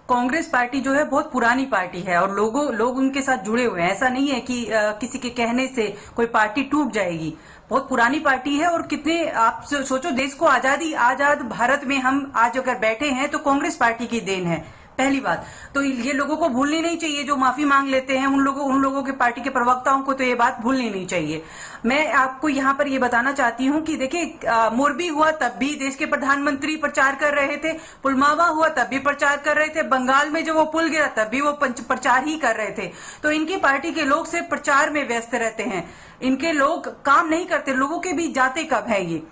कांग्रेस पार्टी जो है बहुत पुरानी पार्टी है और लोग उनके साथ जुड़े हुए हैं। ऐसा नहीं है कि किसी के कहने से कोई पार्टी टूट जाएगी। बहुत पुरानी पार्टी है और कितने, आप सोचो, देश को आजाद भारत में हम आज अगर बैठे हैं तो कांग्रेस पार्टी की देन है, पहली बात। तो ये लोगों को भूलनी नहीं चाहिए, जो माफी मांग लेते हैं उन लोगों के पार्टी के प्रवक्ताओं को तो ये बात भूलनी नहीं चाहिए। मैं आपको यहाँ पर ये बताना चाहती हूँ कि देखिए, मोरबी हुआ तब भी देश के प्रधानमंत्री प्रचार कर रहे थे, पुलवामा हुआ तब भी प्रचार कर रहे थे, बंगाल में जब वो पुल गिरा तब भी वो प्रचार ही कर रहे थे। तो इनकी पार्टी के लोग सिर्फ प्रचार में व्यस्त रहते हैं, इनके लोग काम नहीं करते। लोगों के बीच जाते कब है ये?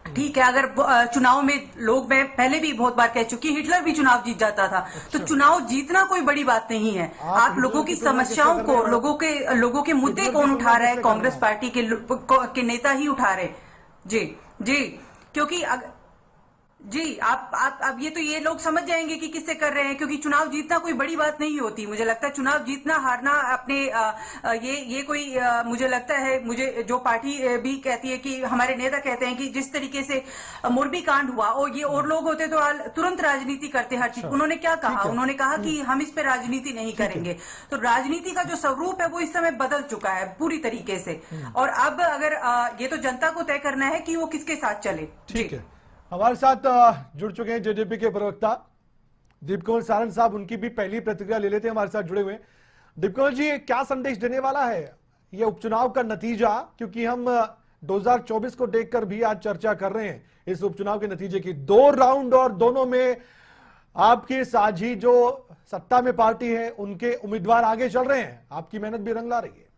ठीक है, अगर चुनाव में लोग, मैं पहले भी बहुत बार कह चुकी, हिटलर भी चुनाव जीत जाता था। तो चुनाव जीतना कोई बड़ी बात नहीं है। आप लोगों की समस्याओं को, लोगों के मुद्दे कौन उठा रहा है? कांग्रेस पार्टी के नेता ही उठा रहे। जी, क्योंकि जी आप ये तो ये लोग समझ जाएंगे कि किससे कर रहे हैं, क्योंकि चुनाव जीतना कोई बड़ी बात नहीं होती। मुझे लगता है चुनाव जीतना हारना अपने ये कोई मुझे लगता है, मुझे जो पार्टी भी कहती है कि हमारे नेता कहते हैं कि जिस तरीके से मोरबी कांड हुआ और ये और लोग होते तो तुरंत राजनीति करते हर चीज। उन्होंने क्या कहा, उन्होंने कहा कि हम इस पे राजनीति नहीं करेंगे। तो राजनीति का जो स्वरूप है वो इस समय बदल चुका है पूरी तरीके से, और अब अगर ये तो जनता को तय करना है कि वो किसके साथ चले। ठीक है, हमारे साथ जुड़ चुके हैं जेजेपी के प्रवक्ता दीपकमल सारन साहब, उनकी भी पहली प्रतिक्रिया ले लेते हैं, हमारे साथ जुड़े हुए हैं। दीपकमल जी, क्या संदेश देने वाला है ये उपचुनाव का नतीजा, क्योंकि हम 2024 को देखकर भी आज चर्चा कर रहे हैं इस उपचुनाव के नतीजे की। 2 राउंड और दोनों में आपकी साझी जो सत्ता में पार्टी है उनके उम्मीदवार आगे चल रहे हैं, आपकी मेहनत भी रंग ला रही है।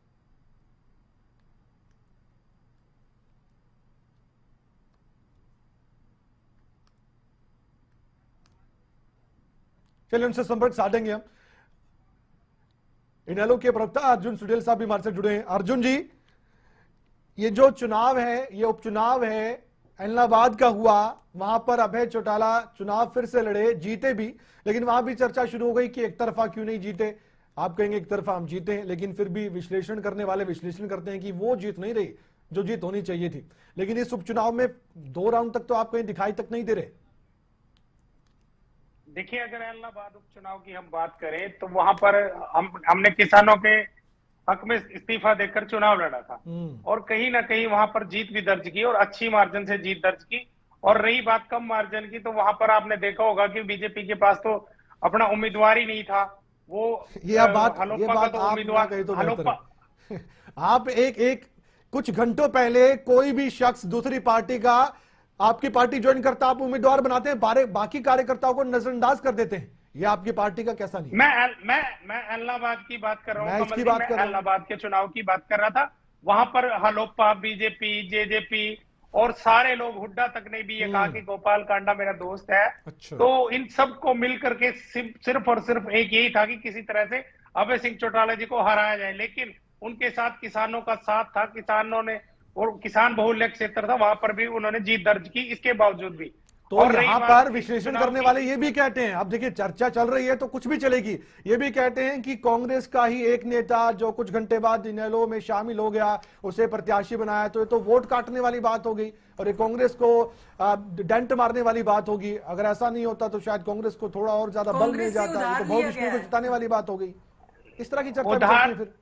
चलिए उनसे संपर्क साधेंगे हम। इनेलो के प्रवक्ता अर्जुन सुडेल साहब भी हमारे से जुड़े हैं। अर्जुन जी, ये जो चुनाव है, ये उपचुनाव है इलाहाबाद का हुआ, वहां पर अभय चौटाला चुनाव फिर से लड़े, जीते भी, लेकिन वहां भी चर्चा शुरू हो गई कि एक तरफा क्यों नहीं जीते। आप कहेंगे एक तरफा हम जीते हैं, लेकिन फिर भी विश्लेषण करने वाले विश्लेषण करते हैं कि वो जीत नहीं रही जो जीत होनी चाहिए थी। लेकिन इस उपचुनाव में 2 राउंड तक तो आप कहीं दिखाई तक नहीं दे रहे। देखिए, अगर इलाहाबाद उपचुनाव की हम बात करें तो वहां पर हमने किसानों के हक में इस्तीफा देकर चुनाव लड़ा था और कहीं ना कहीं वहां पर जीत भी दर्ज की और अच्छी मार्जिन से जीत दर्ज की। और रही बात कम मार्जिन की, तो वहां पर आपने देखा होगा कि बीजेपी के पास तो अपना उम्मीदवार ही नहीं था। वो ये बात आप एक कुछ घंटों पहले कोई भी शख्स दूसरी पार्टी का आपकी पार्टी ज्वाइन करता, आप उम्मीदवार बनाते हैं, बाकी कार्यकर्ताओं को नजरअंदाज कर देते हैं। ये आपकी पार्टी का कैसा नहीं? मैं इलाहाबाद की बात कर रहा हूँ, मैं इलाहाबाद के चुनाव की बात कर रहा था। वहां पर हलोपा, बीजेपी, जेजेपी और सारे लोग, हुड्डा तक ने भी ये कहा कि गोपाल कांडा मेरा दोस्त है। अच्छा। तो इन सब को मिल करके सिर्फ और सिर्फ एक यही था कि किसी तरह से अभय सिंह चौटाला जी को हराया जाए, लेकिन उनके साथ किसानों का साथ था, किसानों ने, और किसान बहुल्य क्षेत्र था, वहां पर भी उन्होंने जीत दर्ज की। इसके बावजूद भी तो यहाँ पर विश्लेषण करने वाले ये भी कहते हैं, अब देखिए चर्चा चल रही है तो कुछ भी चलेगी, ये भी कहते हैं कि कांग्रेस का ही एक नेता जो कुछ घंटे बाद इनेलो में शामिल हो गया, उसे प्रत्याशी बनाया, तो ये तो वोट काटने वाली बात हो गई और ये कांग्रेस को डेंट मारने वाली बात होगी। अगर ऐसा नहीं होता तो शायद कांग्रेस को थोड़ा और ज्यादा बल मिल जाता है, तो बहु विष्णु को जिताने वाली बात हो गई। इस तरह की चर्चा फिर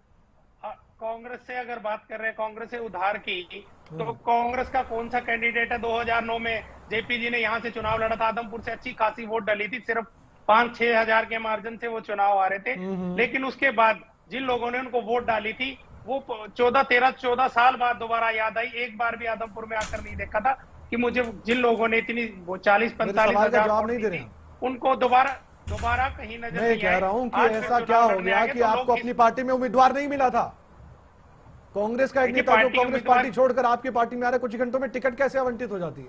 कांग्रेस से अगर बात कर रहे हैं, कांग्रेस से उधार की, तो कांग्रेस का कौन सा कैंडिडेट है? 2009 में जेपी जी ने यहां से चुनाव लड़ा था, आदमपुर से अच्छी खासी वोट डली थी, सिर्फ 5-6 हजार के मार्जिन से वो चुनाव आ रहे थे। लेकिन उसके बाद जिन लोगों ने उनको वोट डाली थी वो 14 साल बाद दोबारा याद आई। एक बार भी आदमपुर में आकर नहीं देखा था कि मुझे जिन लोगों ने इतनी 40-45 हजार वोट दी थी उनको दोबारा कहीं नजर नहीं आया। मैं कह रहा हूं कि ऐसा क्या हो गया कि आपको अपनी पार्टी में उम्मीदवार नहीं मिला था? कांग्रेस का एक नेता जो कांग्रेस पार्टी छोड़कर आपकी पार्टी में आ रहा है, कुछ घंटों में टिकट कैसे आवंटित हो जाती है?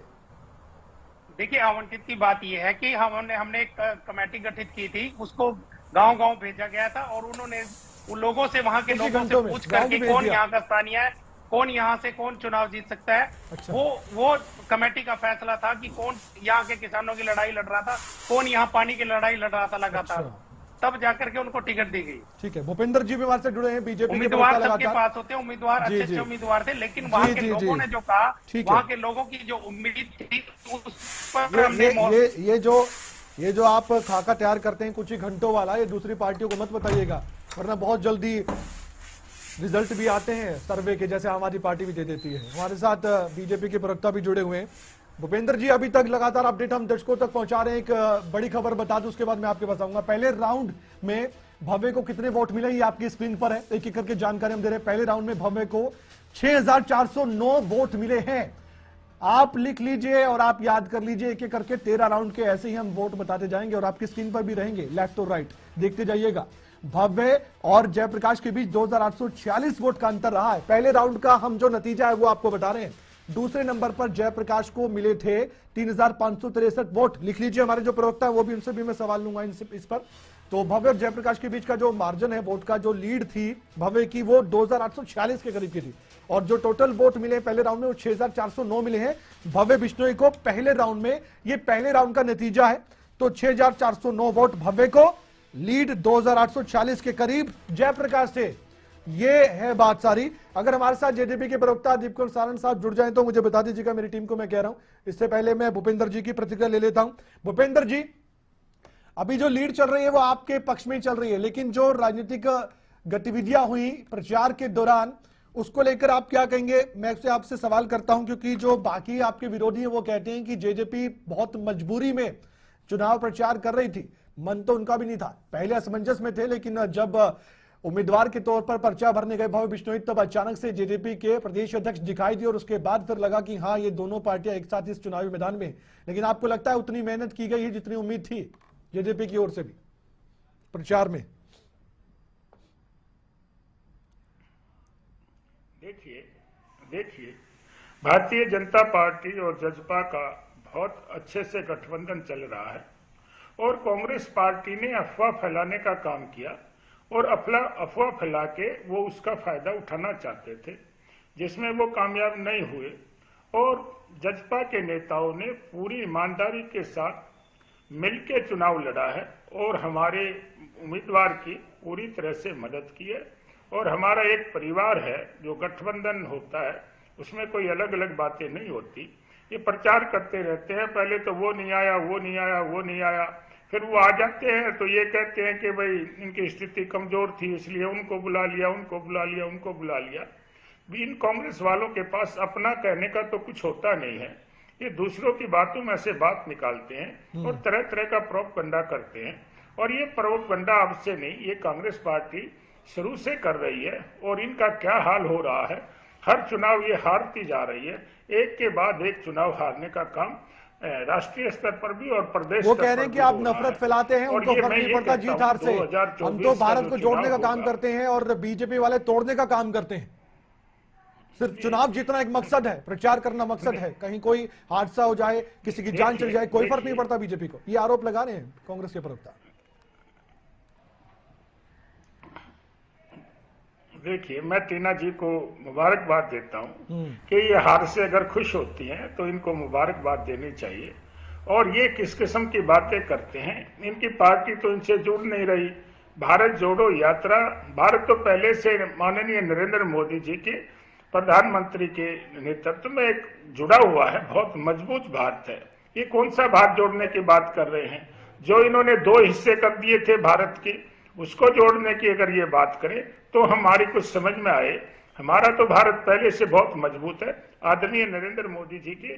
देखिए, आवंटित की बात यह है कि हमने एक कमेटी गठित की थी, उसको गांव-गांव भेजा गया था और उन्होंने उन लोगों से, वहां के लोगों से पूछ करके कौन यहाँ का स्थानीय है, कौन यहाँ से कौन चुनाव जीत सकता है। अच्छा। वो कमेटी का फैसला था कि कौन यहाँ के किसानों की लड़ाई लड़ रहा था, कौन यहाँ पानी की लड़ाई लड़ रहा था लगातार। अच्छा। तब जाकर के उनको टिकट दी गई। ठीक है, भूपेंद्र जी भी हमारे से जुड़े हैं, बीजेपी उम्मीदवार सबके पास होते हैं, उम्मीदवार अच्छे उम्मीदवार थे, लेकिन वहां के लोगों ने जो कहा, वहां के लोगों की जो उम्मीद थी उस पर ये जो आप खाका तैयार करते हैं कुछ ही घंटों वाला, ये दूसरी पार्टियों को मत बताइएगा, वरना बहुत जल्दी रिजल्ट भी आते हैं सर्वे के, जैसे हमारी पार्टी भी दे देती है। हमारे साथ बीजेपी के प्रवक्ता भी जुड़े हुए हैं। भूपेंद्र जी, अभी तक लगातार अपडेट हम दर्शकों तक पहुंचा रहे हैं। एक बड़ी खबर बता दूं, उसके बाद मैं आपके पास आऊंगा। पहले राउंड में भव्य को कितने वोट मिले ये आपकी स्क्रीन पर है, एक एक करके जानकारी हम दे रहे हैं। पहले राउंड में भव्य को 6409 वोट मिले हैं। आप लिख लीजिए और आप याद कर लीजिए, एक एक करके 13 राउंड के ऐसे ही हम वोट बताते जाएंगे और आपकी स्क्रीन पर भी रहेंगे, लेफ्ट और राइट देखते जाइएगा। भव्य और जयप्रकाश के बीच 2846 वोट का अंतर रहा है। पहले राउंड का हम जो नतीजा है वो आपको बता रहे हैं। दूसरे नंबर पर जयप्रकाश को मिले थे 3563 वोट। लिख लीजिए, हमारे जो प्रवक्ता है वो भी, उनसे भी मैं सवाल लूंगा इस पर। तो भव्य और जयप्रकाश के बीच का जो मार्जिन है वोट का, जो लीड थी भव्य की, वो 2846 के करीब की थी। और जो टोटल वोट मिले पहले राउंड में वो 6409 मिले हैं भव्य बिश्नोई को पहले राउंड में। ये पहले राउंड का नतीजा है। तो 6409 वोट भव्य को, लीड 2846 के करीब जयप्रकाश से। ये है बात सारी। अगर हमारे साथ जेजेपी के प्रवक्ता दीपक सारंग साहब जुड़ जाएं तो मुझे बता दीजिएगा, मेरी टीम को मैं कह रहा हूं। इससे पहले मैं भूपेंद्र जी की प्रतिक्रिया ले लेता हूं। भूपेंद्र जी, अभी जो लीड चल रही है वो आपके पक्ष में चल रही है, लेकिन जो राजनीतिक गतिविधियां हुई प्रचार के दौरान उसको लेकर आप क्या कहेंगे? मैं आपसे सवाल करता हूं क्योंकि जो बाकी आपके विरोधी हैं वो कहते हैं कि जेजेपी बहुत मजबूरी में चुनाव प्रचार कर रही थी, मन तो उनका भी नहीं था, पहले असमंजस में थे, लेकिन जब उम्मीदवार के तौर पर पर्चा भरने गए भव्य बिश्नोई तब अचानक से जेजेपी के प्रदेश अध्यक्ष दिखाई दिए और उसके बाद फिर लगा कि हाँ ये दोनों पार्टियां एक साथ इस चुनावी मैदान में। लेकिन आपको लगता है उतनी मेहनत की गई है जितनी उम्मीद थी जेजेपी की ओर से भी प्रचार में? देखिए भारतीय जनता पार्टी और जसपा का बहुत अच्छे से गठबंधन चल रहा है और कांग्रेस पार्टी ने अफवाह फैलाने का काम किया और अफवाह फैला के वो उसका फायदा उठाना चाहते थे, जिसमें वो कामयाब नहीं हुए। और जसपा के नेताओं ने पूरी ईमानदारी के साथ मिलकर चुनाव लड़ा है और हमारे उम्मीदवार की पूरी तरह से मदद की है। और हमारा एक परिवार है, जो गठबंधन होता है उसमें कोई अलग अलग बातें नहीं होती। ये प्रचार करते रहते हैं, पहले तो वो नहीं आया, वो नहीं आया, वो नहीं आया, फिर वो आ जाते हैं तो ये कहते हैं कि भाई इनकी स्थिति कमजोर थी इसलिए उनको बुला लिया, उनको बुला लिया, उनको बुला लिया। इन कांग्रेस वालों के पास अपना कहने का तो कुछ होता नहीं है। ये दूसरों की बातों में से बात निकालते हैं और तरह तरह का प्रोपगंडा करते हैं। और ये प्रोपगंडा अब से नहीं, ये कांग्रेस पार्टी शुरू से कर रही है। और इनका क्या हाल हो रहा है, हर चुनाव ये हारती जा रही है, एक के बाद एक चुनाव हारने का काम राष्ट्रीय स्तर पर भी और प्रदेश। वो कह रहे हैं कि आप नफरत फैलाते हैं, उनको फर्क नहीं पड़ता जीत हार से, हम तो भारत को जोड़ने का काम करते हैं और बीजेपी वाले तोड़ने का काम करते हैं। सिर्फ चुनाव जीतना एक मकसद है, प्रचार करना मकसद है, कहीं कोई हादसा हो जाए, किसी की जान चली जाए, कोई फर्क नहीं पड़ता बीजेपी को। ये आरोप लगा रहे हैं कांग्रेस के प्रवक्ता। देखिए, मैं टीना जी को मुबारकबाद देता हूं कि ये हार से अगर खुश होती हैं तो इनको मुबारकबाद देनी चाहिए। और ये किस किस्म की बातें करते हैं, इनकी पार्टी तो इनसे जुड़ नहीं रही। भारत जोड़ो यात्रा, भारत तो पहले से माननीय नरेंद्र मोदी जी के प्रधानमंत्री के नेतृत्व में एक जुड़ा हुआ है, बहुत मजबूत भारत है। ये कौन सा भारत जोड़ने की बात कर रहे हैं? जो इन्होंने 2 हिस्से कर दिए थे भारत के, उसको जोड़ने की अगर ये बात करें तो हमारी कुछ समझ में आए। हमारा तो भारत पहले से बहुत मजबूत है, आदरणीय नरेंद्र मोदी जी के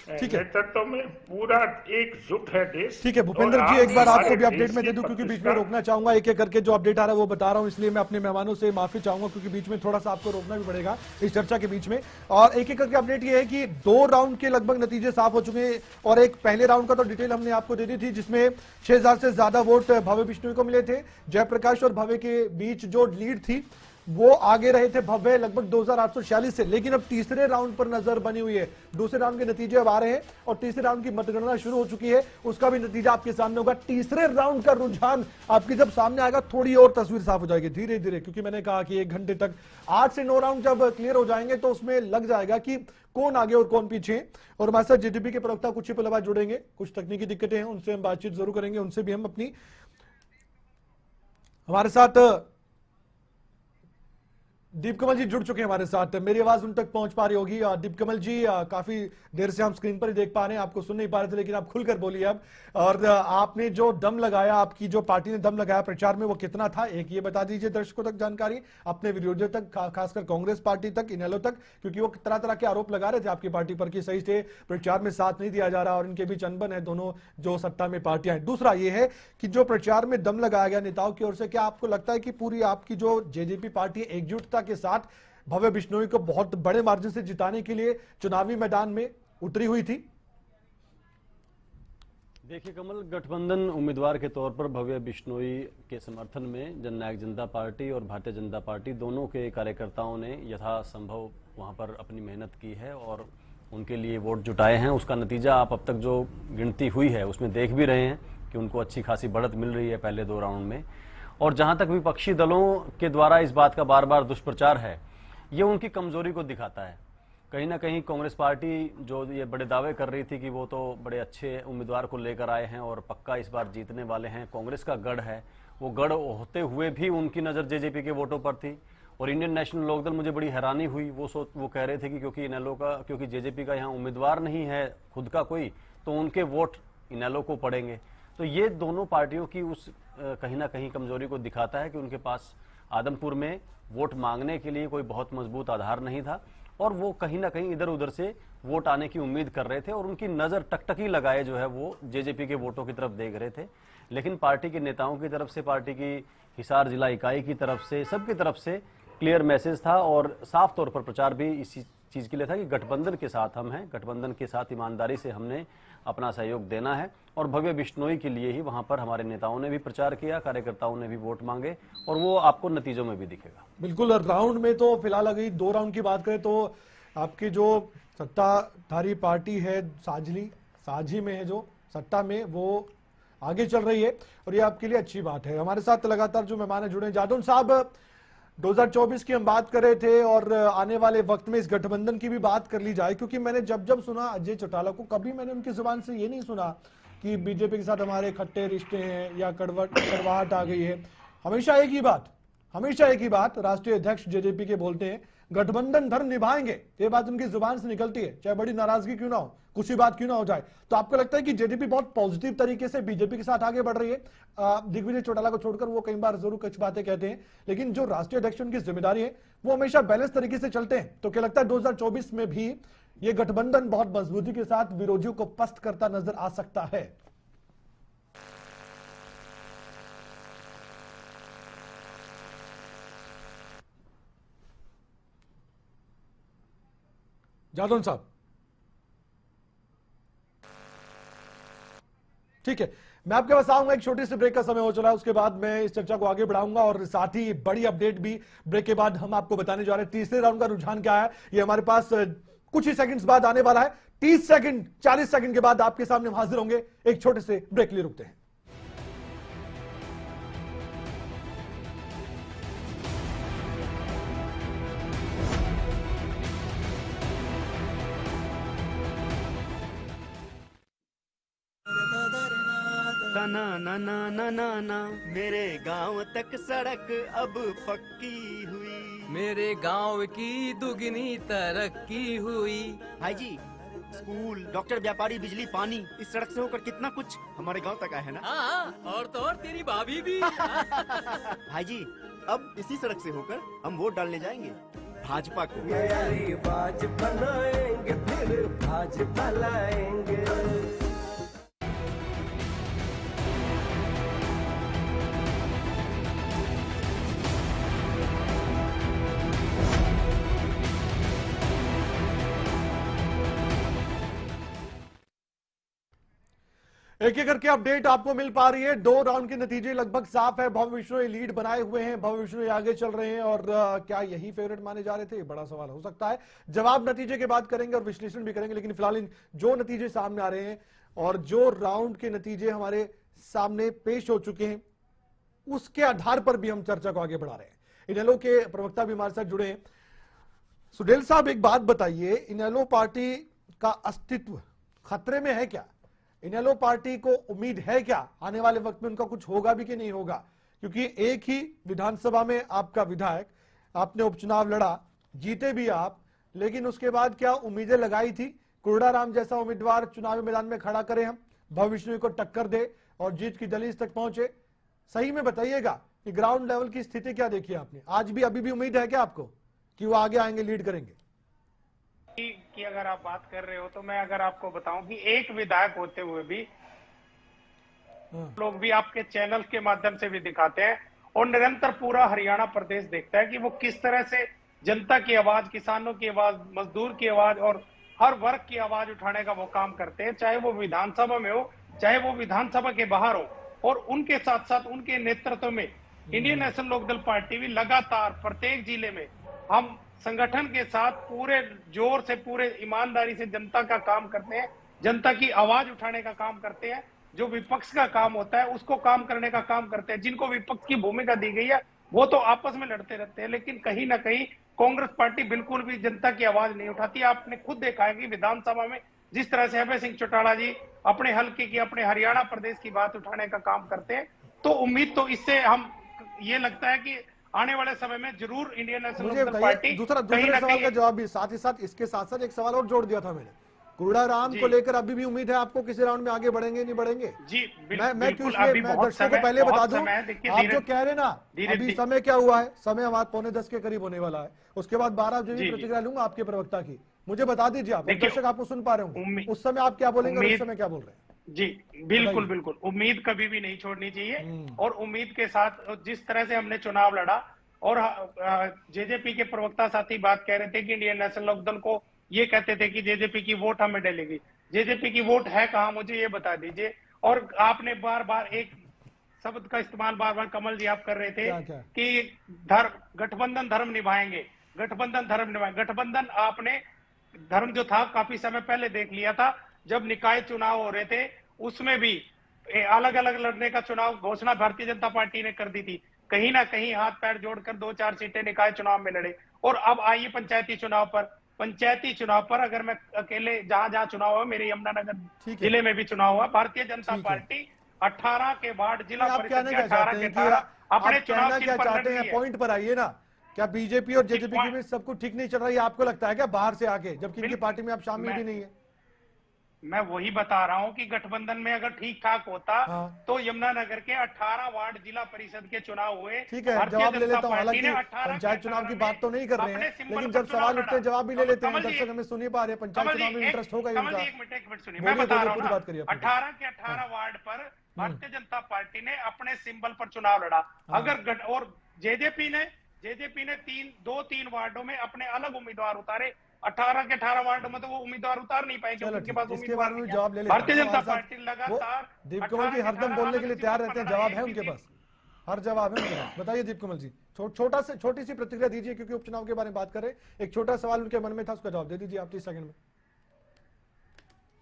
नेतृत्व में पूरा एकजुट है देश। ठीक है भूपेंद्र जी, एक बार आपको भी अपडेट में दे दूं क्योंकि बीच में रोकना चाहूंगा, एक एक करके जो अपडेट आ रहा है वो बता रहा हूं, इसलिए मैं अपने मेहमानों से माफी चाहूंगा क्योंकि बीच में थोड़ा सा आपको रोकना भी पड़ेगा इस चर्चा के बीच में। और एक एक करके अपडेट ये है कि 2 राउंड के लगभग नतीजे साफ हो चुके हैं और एक पहले राउंड का तो डिटेल हमने आपको दे दी थी, जिसमें 6000 से ज्यादा वोट भव्य बिश्नोई को मिले थे। जयप्रकाश और भव्य के बीच जो लीड थी वो आगे रहे थे भव्य लगभग 2846 से। लेकिन अब तीसरे राउंड पर नजर बनी हुई है, दूसरे राउंड के नतीजे अब आ रहे हैं और तीसरे राउंड की मतगणना शुरू हो चुकी है, उसका भी नतीजा आपके सामने होगा। तीसरे राउंड का रुझान आपके जब सामने आएगा थोड़ी और तस्वीर साफ हो जाएगी धीरे धीरे, क्योंकि मैंने कहा कि 1 घंटे तक 8 से 9 राउंड जब क्लियर हो जाएंगे तो उसमें लग जाएगा कि कौन आगे और कौन पीछे। और हमारे साथ जेडीपी के प्रवक्ता कुछ ही पल बाद जुड़ेंगे, कुछ तकनीकी दिक्कतें हैं उनसे हम बातचीत जरूर करेंगे, उनसे भी हम अपनी हमारे साथ दीप कमल जी जुड़ चुके हैं हमारे साथ, मेरी आवाज उन तक पहुंच पा रही होगी। दीप कमल जी, काफी देर से हम स्क्रीन पर ही देख पा रहे हैं, आपको सुन नहीं पा रहे थे लेकिन आप खुलकर बोलिए अब। और आपने जो दम लगाया, आपकी जो पार्टी ने दम लगाया प्रचार में, वो कितना था, एक ये बता दीजिए दर्शकों तक जानकारी, अपने विरोधियों तक, खासकर कांग्रेस पार्टी तक, इनेलो तक, क्योंकि वो तरह तरह के आरोप लगा रहे थे आपकी पार्टी पर कि सही से प्रचार में साथ नहीं दिया जा रहा और इनके बीच अनबन है दोनों जो सत्ता में पार्टियां हैं। दूसरा ये है कि जो प्रचार में दम लगाया गया नेताओं की ओर से, क्या आपको लगता है कि पूरी आपकी जो जेजेपी पार्टी एकजुटता के साथ भव्य बिश्नोई को बहुत बड़े मार्जिन से जिताने के लिए चुनावी मैदान में उतरी हुई थी? देखिए कमल, गठबंधन उम्मीदवार के तौर पर भव्य बिश्नोई के समर्थन में जननायक जनता पार्टी और भारतीय जनता पार्टी दोनों के कार्यकर्ताओं ने यथासंभव वहां पर अपनी मेहनत की है और उनके लिए वोट जुटाए हैं। उसका नतीजा आप अब तक जो गिनती हुई है उसमें देख भी रहे हैं कि उनको अच्छी खासी बढ़त मिल रही है पहले 2 राउंड में। और जहां तक विपक्षी दलों के द्वारा इस बात का बार बार दुष्प्रचार है, ये उनकी कमजोरी को दिखाता है। कहीं ना कहीं कांग्रेस पार्टी जो ये बड़े दावे कर रही थी कि वो तो बड़े अच्छे उम्मीदवार को लेकर आए हैं और पक्का इस बार जीतने वाले हैं, कांग्रेस का गढ़ है, वो गढ़ होते हुए भी उनकी नज़र जेजेपी के वोटों पर थी। और इंडियन नेशनल लोकदल, मुझे बड़ी हैरानी हुई, वो कह रहे थे कि क्योंकि जेजेपी का यहाँ उम्मीदवार नहीं है खुद का कोई, तो उनके वोट इनेलो को पड़ेंगे। तो ये दोनों पार्टियों की उस कहीं ना कहीं कमजोरी को दिखाता है कि उनके पास आदमपुर में वोट मांगने के लिए कोई बहुत मजबूत आधार नहीं था और वो कहीं ना कहीं इधर उधर से वोट आने की उम्मीद कर रहे थे और उनकी नज़र टकटकी लगाए जो है वो जेजेपी के वोटों की तरफ देख रहे थे। लेकिन पार्टी के नेताओं की तरफ से, पार्टी की हिसार जिला इकाई की तरफ से, सबकी तरफ से क्लियर मैसेज था और साफ तौर पर प्रचार भी इसी चीज़ के लिए था कि गठबंधन के साथ हम हैं, गठबंधन के साथ ईमानदारी से हमने अपना सहयोग देना है। और भव्य बिश्नोई के लिए ही वहां पर हमारे नेताओं ने भी प्रचार किया, कार्यकर्ताओं ने भी वोट मांगे और वो आपको नतीजों में भी दिखेगा। बिल्कुल। राउंड में तो फिलहाल अगर 2 राउंड की बात करें तो आपकी जो सत्ताधारी पार्टी है साझी में है, जो सत्ता में, वो आगे चल रही है और ये आपके लिए अच्छी बात है। हमारे साथ लगातार जो मेहमान जुड़े, जादौन साहब 2024 की हम बात कर रहे थे और आने वाले वक्त में इस गठबंधन की भी बात कर ली जाए, क्योंकि मैंने जब सुना अजय चौटाला को, कभी मैंने उनकी जुबान से ये नहीं सुना कि बीजेपी के साथ हमारे खट्टे रिश्ते हैं या कड़वाहट आ गई है। हमेशा एक ही बात राष्ट्रीय अध्यक्ष जेजेपी के बोलते हैं, गठबंधन धर्म निभाएंगे, ये बात उनकी जुबान से निकलती है, चाहे बड़ी नाराजगी क्यों ना हो, कुछ ही बात क्यों ना हो जाए। तो आपको लगता है कि जेजेपी बहुत पॉजिटिव तरीके से बीजेपी के साथ आगे बढ़ रही है? दिग्विजय चौटाला को छोड़कर वो कई बार जरूर कुछ बातें कहते हैं, लेकिन जो राष्ट्रीय अध्यक्ष उनकी जिम्मेदारी है वो हमेशा बैलेंस तरीके से चलते हैं। तो क्या लगता है 2024 में भी ये गठबंधन बहुत मजबूती के साथ विरोधियों को पस्त करता नजर आ सकता है? जादौन साहब, ठीक है, मैं आपके पास आऊंगा, एक छोटी सी ब्रेक का समय हो चला है, उसके बाद मैं इस चर्चा को आगे बढ़ाऊंगा और साथ ही बड़ी अपडेट भी ब्रेक के बाद हम आपको बताने जा रहे हैं। तीसरे राउंड का रुझान क्या है ये हमारे पास कुछ ही सेकंड्स बाद आने वाला है। 30 सेकंड 40 सेकंड के बाद आपके सामने हम हाजिर होंगे। एक छोटे से ब्रेक के लिए रुकते हैं। ना ना ना ना ना ना मेरे गांव तक सड़क अब पक्की हुई, मेरे गांव की दुगनी तरक्की हुई। भाई जी, स्कूल, डॉक्टर, व्यापारी, बिजली, पानी, इस सड़क से होकर कितना कुछ हमारे गांव तक आया है ना। हाँ, और तो और तेरी भाभी भी। भाई जी, अब इसी सड़क से होकर हम वोट डालने जाएंगे भाजपा को। भाजपा लाएंगे, फिर भाजपा लाएंगे। एक एक करके अपडेट आपको मिल पा रही है। 2 राउंड के नतीजे लगभग साफ है। भव्य बिश्नोई लीड बनाए हुए हैं, भव्य बिश्नोई आगे चल रहे हैं और क्या यही फेवरेट माने जा रहे थे? बड़ा सवाल हो सकता है। जवाब नतीजे के बाद करेंगे और विश्लेषण भी करेंगे, लेकिन फिलहाल इन जो नतीजे सामने आ रहे हैं और जो राउंड के नतीजे हमारे सामने पेश हो चुके हैं उसके आधार पर भी हम चर्चा को आगे बढ़ा रहे हैं। इनेलो के प्रवक्ता भी हमारे साथ जुड़े हैं। सुडेल साहब, एक बात बताइए, इनेलो पार्टी का अस्तित्व खतरे में है क्या? इनेलो पार्टी को उम्मीद है क्या आने वाले वक्त में उनका कुछ होगा भी कि नहीं होगा? क्योंकि एक ही विधानसभा में आपका विधायक, आपने उपचुनाव लड़ा, जीते भी आप, लेकिन उसके बाद क्या उम्मीदें लगाई थी कुर्डाराम जैसा उम्मीदवार चुनावी मैदान में खड़ा करें हम, भव्य बिश्नोई को टक्कर दे और जीत की दहलीज तक पहुंचे? सही में बताइएगा कि ग्राउंड लेवल की स्थिति क्या देखी आपने? आज भी अभी भी उम्मीद है क्या आपको कि वो आगे आएंगे, लीड करेंगे? की अगर आप बात कर रहे हो तो मैं अगर आपको बताऊं कि एक विधायक होते हुए भी लोग भी आपके चैनल के माध्यम से भी दिखाते हैं और निरंतर पूरा हरियाणा प्रदेश देखता है कि वो किस तरह से जनता की आवाज, किसानों की आवाज, मजदूर की आवाज और हर वर्ग की आवाज उठाने का वो काम करते हैं, चाहे वो विधानसभा में हो, चाहे वो विधानसभा के बाहर हो। और उनके साथ साथ उनके नेतृत्व में इंडियन नेशनल लोकदल पार्टी भी लगातार प्रत्येक जिले में हम संगठन के साथ पूरे जोर से, पूरे ईमानदारी से जनता का काम करते हैं, जनता की आवाज उठाने का काम करते हैं। जो विपक्ष का काम होता है उसको काम करने का काम करते हैं। जिनको विपक्ष की भूमिका दी गई है वो तो आपस में लड़ते रहते हैं, लेकिन कहीं ना कहीं कांग्रेस पार्टी बिल्कुल भी जनता की आवाज नहीं उठाती। आपने खुद देखा है कि विधानसभा में जिस तरह से अभय सिंह चौटाला जी अपने हल्के की, अपने हरियाणा प्रदेश की बात उठाने का काम करते हैं, तो उम्मीद तो इससे हम ये लगता है कि आने वाले समय में जरूर इंडियन नेशनल पार्टी दूसरे सवाल का जवाब भी साथ ही साथ इसके साथ साथ एक सवाल और जोड़ दिया था मैंने, कूड़ाराम को लेकर अभी भी उम्मीद है आपको किसी राउंड में आगे बढ़ेंगे नहीं बढ़ेंगे? जी मैं क्यों इसलिए मैं दर्शकों को पहले बता दूं, आप जो कह रहे हैं ना अभी समय क्या हुआ है, समय हमारा 9:45 के करीब होने वाला है, उसके बाद 12 बजे भी प्रतिक्रिया लूंगा आपके प्रवक्ता की। मुझे बता दीजिए आप, दर्शक आपको सुन पा रहे होंगे, उस समय आप क्या बोलेंगे और इस समय क्या बोल रहे हैं? जी बिल्कुल बिल्कुल, उम्मीद कभी भी नहीं छोड़नी चाहिए, और उम्मीद के साथ जिस तरह से हमने चुनाव लड़ा, और जेजेपी के प्रवक्ता साथी बात कह रहे थे कि इंडियन नेशनल लोकदल को ये कहते थे कि जेजेपी की वोट हमें डलेगी। जेजेपी की वोट है कहां, मुझे ये बता दीजिए। और आपने बार बार एक शब्द का इस्तेमाल बार बार कमल जी आप कर रहे थे क्या? कि गठबंधन धर्म निभाएंगे, गठबंधन धर्म निभाएंगे। गठबंधन आपने धर्म जो था काफी समय पहले देख लिया था, जब निकाय चुनाव हो रहे थे उसमें भी अलग अलग लड़ने का चुनाव घोषणा भारतीय जनता पार्टी ने कर दी थी। कहीं ना कहीं हाथ पैर जोड़कर 2-4 सीटें निकाय चुनाव में लड़े। और अब आइए पंचायती चुनाव पर, पंचायती चुनाव पर अगर मैं अकेले जहां जहां चुनाव हुआ, मेरे यमुनानगर जिले में भी चुनाव हुआ, भारतीय जनता पार्टी 18 के वार्ड जिला परिषद के 18 के 18 अपने चुनाव क्या चाहते हैं? पॉइंट पर आइए ना, क्या बीजेपी और जेजेपी में सब कुछ ठीक नहीं चल रहा है आपको लगता है क्या बाहर से आके, जबकि इनकी पार्टी में आप शामिल भी नहीं है? मैं वही बता रहा हूं कि गठबंधन में अगर ठीक ठाक होता तो यमुनानगर के 18 वार्ड जिला परिषद के चुनाव हुए। ठीक है, जवाब ले लेता हूं। हालांकि पंचायत चुनाव की बात तो नहीं कर रहे हैं, लेकिन जब सवाल उठते हैं जवाब भी ले लेते हैं। दर्शक हमें सुन ही पा रहे हैं, पंचायत चुनाव में इंटरेस्ट होगा इनका। एक मिनट सुनिए, मैं बता रहा हूं, 18 के 18 वार्ड पर भारतीय जनता पार्टी ने अपने सिंबल पर चुनाव लड़ा। अगर और जेजेपी ने 2-3 वार्डों में अपने अलग उम्मीदवार उतारे। 18 के 18 वार्ड में तो वो उम्मीदवार उतार नहीं पाएंगे, उनके पास उम्मीदवार नहीं। जवाब ले लेते हैं। भारतीय जनता पार्टी लगातार दीप कमल जी हरदम बोलने के लिए तैयार रहते हैं, जवाब है उनके पास, हर जवाब है उनके पास। बताइए दीप कमल जी, छोटी सी प्रतिक्रिया दीजिए, क्योंकि उपचुनाव के बारे में बात करें। एक छोटा सवाल उनके मन में था, उसका जवाब दे दीजिए आप 30 सेकंड में।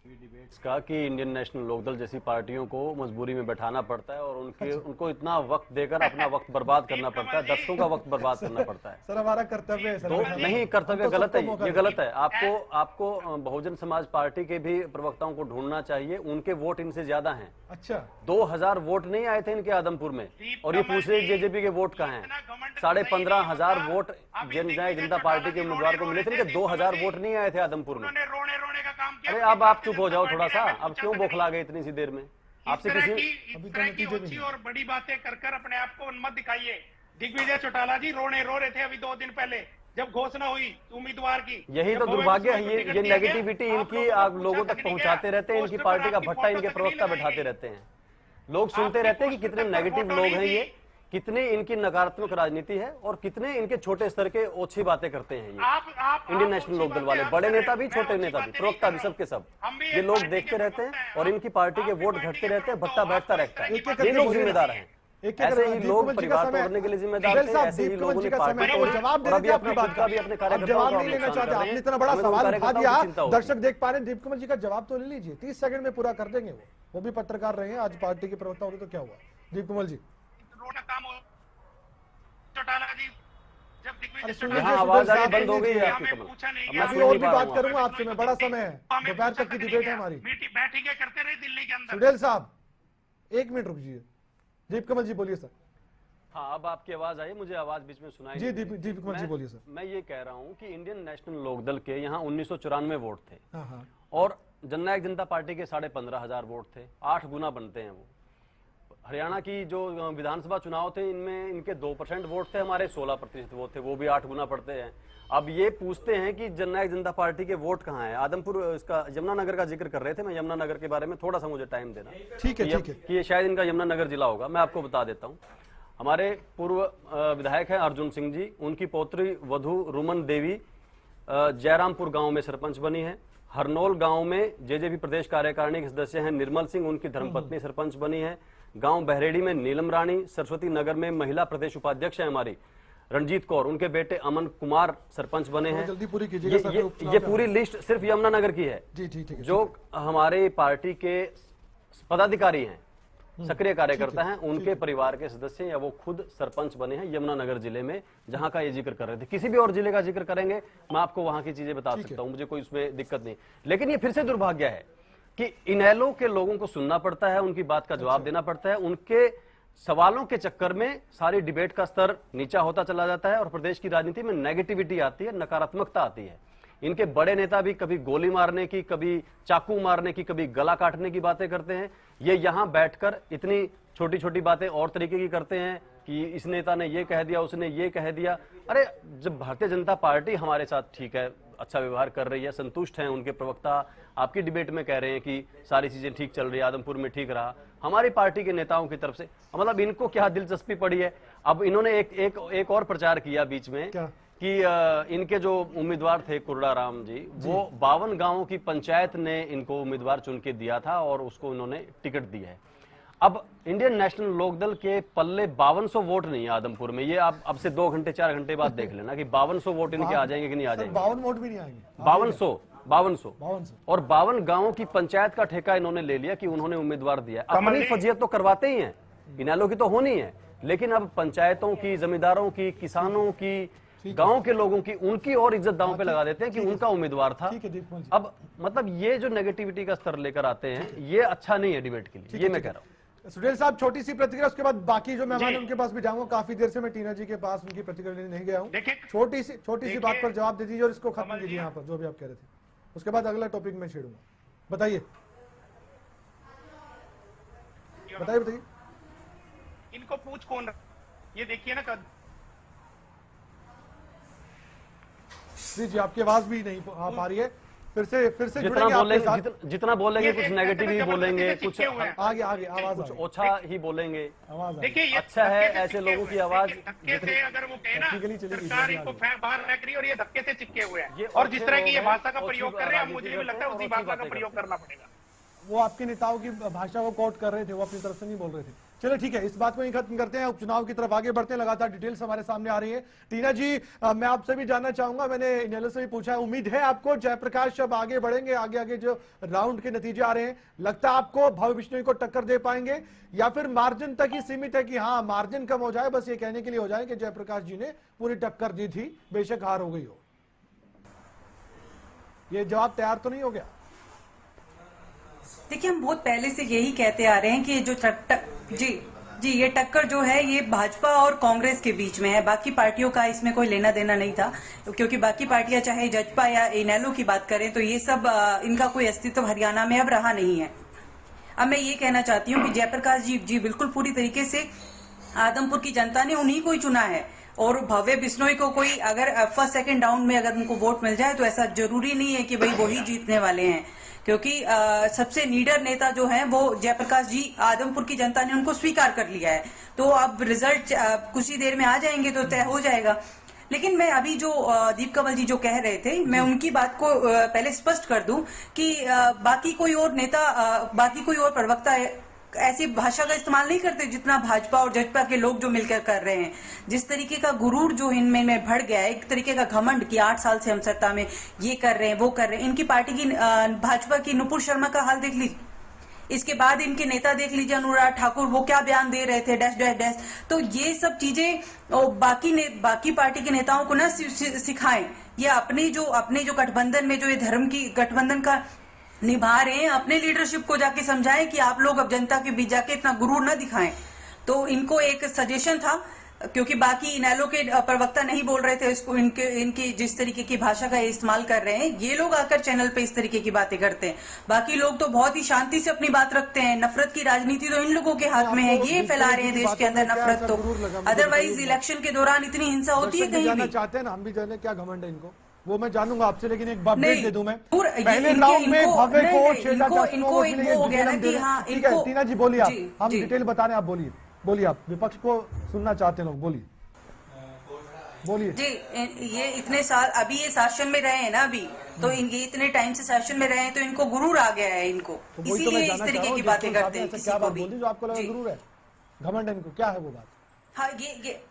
डिबेट्स का कि इंडियन नेशनल लोकदल जैसी पार्टियों को मजबूरी में बैठाना पड़ता है और उनको इतना वक्त देकर अपना वक्त बर्बाद करना पड़ता है, दर्शकों का वक्त बर्बाद करना पड़ता है। सर हमारा कर्तव्य है। तो नहीं, कर्तव्य गलत है, ये गलत है। आपको बहुजन समाज पार्टी के भी प्रवक्ताओं को ढूंढना चाहिए, उनके वोट इनसे ज्यादा हैं। अच्छा, 2000 वोट नहीं आए थे इनके आदमपुर में, और ये पूछ रहे जेजेपी के वोट कहाँ हैं? 15,500 वोट जनता पार्टी के उम्मीदवार को मिले थे, लेकिन 2000 वोट नहीं आए थे आदमपुर में। अरे अब आप चुप हो जाओ थोड़ा सा, अब क्यों बौखला गए इतनी सी देर में? आपसे किसी और बड़ी बातें कर अपने आप को उन्मत्त दिखाइए। दिग्विजय चौटाला जी रो रहे थे अभी 2 दिन पहले, जब घोषणा हुई उम्मीदवार की। यही तो दुर्भाग्य है, ये नेगेटिविटी इनकी आप लोगों तक पहुंचाते रहते हैं। इनकी पार्टी का भट्टा इनके प्रवक्ता बैठाते रहते हैं, लोग सुनते रहते हैं कि कितने नेगेटिव लोग हैं ये, कितनी इनकी नकारात्मक राजनीति है और कितने इनके छोटे स्तर के ओछी बातें करते हैं ये इंडियन नेशनल लोकदल वाले, बड़े नेता भी, छोटे नेता भी, प्रवक्ता भी, सबके सब। ये लोग देखते रहते हैं और इनकी पार्टी के वोट घटते रहते हैं, भट्टा बैठता रहता है। ये लोग जिम्मेदार हैं, ऐसे ही लोग परिवार तोड़ने के लिए जिम्मेदार थे, ऐसे ही लोगों ने पार्टी तोड़ी और अभी अपने खुद का भी अपने कार्यकर्ताओं जवाब नहीं लेना चाहते। आपने इतना बड़ा सवाल उठा दिया, दर्शक देख पा रहे हैं। दीप कमल जी का जवाब तो ले लीजिए, 30 सेकंड में पूरा कर देंगे। वो भी पत्रकार रहे हैं, आज पार्टी के प्रवक्ता होते तो क्या हुआ? दीप कमल जी, आवाज आनी बंद हो गई है आपकी कमल। अभी और भी बात करूंगा आपसे मैं, बड़ा समय है, दोपहर तक की डिबेट है हमारी। बैठकें करते रहे दिल्ली के अंदर। सुडेल साहब 1 मिनट रुकिए। दीप कमल जी बोलिए सर। हाँ, अब आपकी आवाज आई, मुझे आवाज बीच में सुनाई जी। दीप कमल जी बोलिए सर। मैं ये कह रहा हूँ कि इंडियन नेशनल लोकदल के यहाँ 1994 वोट थे, हाँ। और जननायक जनता पार्टी के 15,500 वोट थे, 8 गुना बनते हैं वो। हरियाणा की जो विधानसभा चुनाव थे, इनमें इनके 2% वोट थे, हमारे 16% वोट थे, वो भी 8 गुना पड़ते हैं। अब ये पूछते हैं कि जननायक जनता पार्टी के वोट कहाँ हैं? आदमपुर, इसका यमुनानगर का जिक्र कर रहे थे, मैं यमुनानगर के बारे में थोड़ा सा मुझे टाइम देना। ठीक है कि ये शायद इनका यमुनानगर जिला होगा, मैं आपको बता देता हूँ। हमारे पूर्व विधायक हैं अर्जुन सिंह जी, उनकी पौत्री वधु रुमन देवी जयरामपुर गाँव में सरपंच बनी है। हरनौल गाँव में जेजेपी प्रदेश कार्यकारिणी के सदस्य हैं निर्मल सिंह, उनकी धर्मपत्नी सरपंच बनी है। गांव बहरेड़ी में नीलम रानी, सरस्वती नगर में महिला प्रदेश उपाध्यक्ष है हमारी रणजीत कौर, उनके बेटे अमन कुमार सरपंच बने हैं। जल्दी पूरी कीजिएगा। ये पूरी लिस्ट सिर्फ यमुनानगर की है। जी ठीक है। जो हमारे पार्टी के पदाधिकारी हैं, सक्रिय कार्यकर्ता हैं, उनके परिवार के सदस्य या वो खुद सरपंच बने हैं यमुनानगर जिले में, जहां का ये जिक्र कर रहे थे। किसी भी और जिले का जिक्र करेंगे मैं आपको वहां की चीजें बता सकता हूं, मुझे कोई उसमें दिक्कत नहीं। लेकिन ये फिर से दुर्भाग्य है कि इनेलो के लोगों को सुनना पड़ता है, उनकी बात का जवाब देना पड़ता है, उनके सवालों के चक्कर में सारी डिबेट का स्तर नीचा होता चला जाता है और प्रदेश की राजनीति में नेगेटिविटी आती है, नकारात्मकता आती है। इनके बड़े नेता भी कभी गोली मारने की, कभी चाकू मारने की, कभी गला काटने की बातें करते हैं। ये यहां बैठकर इतनी छोटी छोटी बातें और तरीके की करते हैं कि इस नेता ने ये कह दिया, उसने ये कह दिया। अरे जब भारतीय जनता पार्टी हमारे साथ ठीक है, अच्छा व्यवहार कर रही है, संतुष्ट हैं, उनके प्रवक्ता आपकी डिबेट में कह रहे हैं कि सारी चीजें ठीक चल रही है, आदमपुर में ठीक रहा, हमारी पार्टी के नेताओं की तरफ से, मतलब इनको क्या दिलचस्पी पड़ी है। अब इन्होंने एक और प्रचार किया बीच में कि इनके जो उम्मीदवार थे कुर्रा राम जी, वो 52 गांवों की पंचायत ने इनको उम्मीदवार चुन के दिया था और उसको इन्होंने टिकट दिया है। अब इंडियन नेशनल लोकदल के पल्ले 5200 वोट नहीं है आदमपुर में। ये आप अब से 2 घंटे 4 घंटे बाद देख लेना कि 5200 वोट इनके आ जाएंगे कि नहीं आ जाएंगे। 52 वोट भी नहीं आएंगे, 5200 और 52 गांवों की पंचायत का ठेका इन्होंने ले लिया कि उन्होंने उम्मीदवार दिया। अपनी फजीयत तो करवाते ही हैं, इनेलो की तो होनी है, लेकिन अब पंचायतों की, जमींदारों की, किसानों की, गांव के लोगों की, उनकी और इज्जत दांव पे लगा देते हैं कि उनका उम्मीदवार था। अब मतलब ये जो नेगेटिविटी का स्तर लेकर आते हैं, ये अच्छा नहीं है डिबेट के लिए, ये मैं कह रहा हूँ। सुनील साहब, छोटी सी प्रतिक्रिया, उसके बाद बाकी जो मेहमान उनके पास भी जाऊंगा। काफी देर से मैं टीना जी के पास उनकी प्रतिक्रिया लेने नहीं गया हूँ। छोटी सी बात पर जवाब दे दीजिए और इसको खत्म कीजिए यहाँ पर, जो भी आप कह रहे थे। उसके बाद अगला टॉपिक में छेड़ूंगा। बताइए बताइए। इनको पूछ कौन, ये देखिए ना। जी, आपकी आवाज भी नहीं आ पा रही है। फिर से जितना बोलेंगे, जितना बोलेंगे कुछ नेगेटिव ही बोलेंगे, कुछ आगे आवाज कुछ ओछा ही बोलेंगे। देखिए अच्छा है ऐसे लोगों की आवाज। अगर वो कहना सरकार इनको बाहर फेंक रही है और ये धक्के से चिपके हुए हैं और जिस तरह की ये भाषा का प्रयोग कर रहे हैं, मुझे भी लगता है उसी भाषा का प्रयोग करना पड़ेगा। वो आपके नेताओं की भाषा को कोट कर रहे थे, वो अपनी तरफ से नहीं बोल रहे थे। चलो ठीक है, इस बात को ही खत्म करते हैं, उपचुनाव की तरफ आगे बढ़ते हैं। लगातार डिटेल्स हमारे सामने आ रही है। टीना जी, मैं आपसे भी जानना चाहूंगा, मैंने इनेलो से भी पूछा है, उम्मीद है आपको जयप्रकाश जब आगे बढ़ेंगे, आगे जो राउंड के नतीजे आ रहे हैं, लगता है आपको भव्य बिश्नोई को टक्कर दे पाएंगे, या फिर मार्जिन तक ही सीमित है कि हाँ मार्जिन कम हो जाए, बस ये कहने के लिए हो जाए कि जयप्रकाश जी ने पूरी टक्कर दी थी, बेशक हार हो गई हो? ये जवाब तैयार तो नहीं हो गया? देखिए, हम बहुत पहले से यही कहते आ रहे हैं कि जो ये टक्कर जो है ये भाजपा और कांग्रेस के बीच में है। बाकी पार्टियों का इसमें कोई लेना देना नहीं था, क्योंकि बाकी पार्टियां चाहे जजपा या इनेलो की बात करें तो ये सब इनका कोई अस्तित्व हरियाणा में अब रहा नहीं है। अब मैं ये कहना चाहती हूँ कि जयप्रकाश जी बिल्कुल पूरी तरीके से आदमपुर की जनता ने उन्हीं को ही चुना है, और भव्य बिश्नोई को कोई अगर फर्स्ट सेकंड राउंड में अगर उनको वोट मिल जाए तो ऐसा जरूरी नहीं है कि भाई वही जीतने वाले हैं, क्योंकि सबसे लीडर नेता जो हैं वो जयप्रकाश जी, आदमपुर की जनता ने उनको स्वीकार कर लिया है। तो अब रिजल्ट कुछ ही देर में आ जाएंगे तो तय हो जाएगा। लेकिन मैं अभी जो दीप कंवल जी जो कह रहे थे, मैं उनकी बात को पहले स्पष्ट कर दूं कि बाकी कोई और नेता, बाकी कोई और प्रवक्ता ऐसी भाषा का इस्तेमाल नहीं करते जितना भाजपा और जजपा के लोग जो मिलकर कर रहे हैं। जिस तरीके का गुरूर जो इनमें में भर गया है, एक तरीके का घमंड कि 8 साल से हम सत्ता में ये कर रहे हैं वो कर रहे हैं। इनकी पार्टी की भाजपा की नुपुर शर्मा का हाल देख लीजिए, इसके बाद इनके नेता देख लीजिए अनुराग ठाकुर, वो क्या बयान दे रहे थे, डैश डैश डैश। तो ये सब चीजें बाकी पार्टी के नेताओं को ना सिखाएं। ये अपने जो गठबंधन में जो ये धर्म की गठबंधन का निभा रहे हैं, अपने लीडरशिप को जाके समझाएं कि आप लोग अब जनता के बीच जाके इतना गुरूर न दिखाएं। तो इनको एक सजेशन था, क्योंकि बाकी इनेलो के प्रवक्ता नहीं बोल रहे थे इसको, इनकी जिस तरीके की भाषा का इस्तेमाल कर रहे हैं ये लोग आकर चैनल पे इस तरीके की बातें करते हैं। बाकी लोग तो बहुत ही शांति से अपनी बात रखते हैं। नफरत की राजनीति तो इन लोगों के हाथ में है, ये फैला रहे हैं देश के अंदर नफरत। तो अदरवाइज इलेक्शन के दौरान इतनी हिंसा होती है कहीं भी। चाहते हैं ना हम भी जाने क्या घमंड है इनको, वो मैं जानूंगा आपसे, लेकिन एक अपडेट दे दूं मैं। पहले राउंड में भव्य को ठीक है। टीना जी बोलिए, आप हम डिटेल बता रहे हैं, आप बोलिए आप विपक्ष को सुनना चाहते हैं लोग, बोलिए जी। ये इतने साल अभी ये शासन में रहे हैं ना, अभी तो ये इतने टाइम से शासन में रहे हैं तो इनको गुरूर आ गया है इनको, इसीलिए इस तरीके की बातें करते हैं। क्या बात बोली जो आपको लगा गुरूर है, घमंड है इनको, क्या है वो बात? हाँ, ये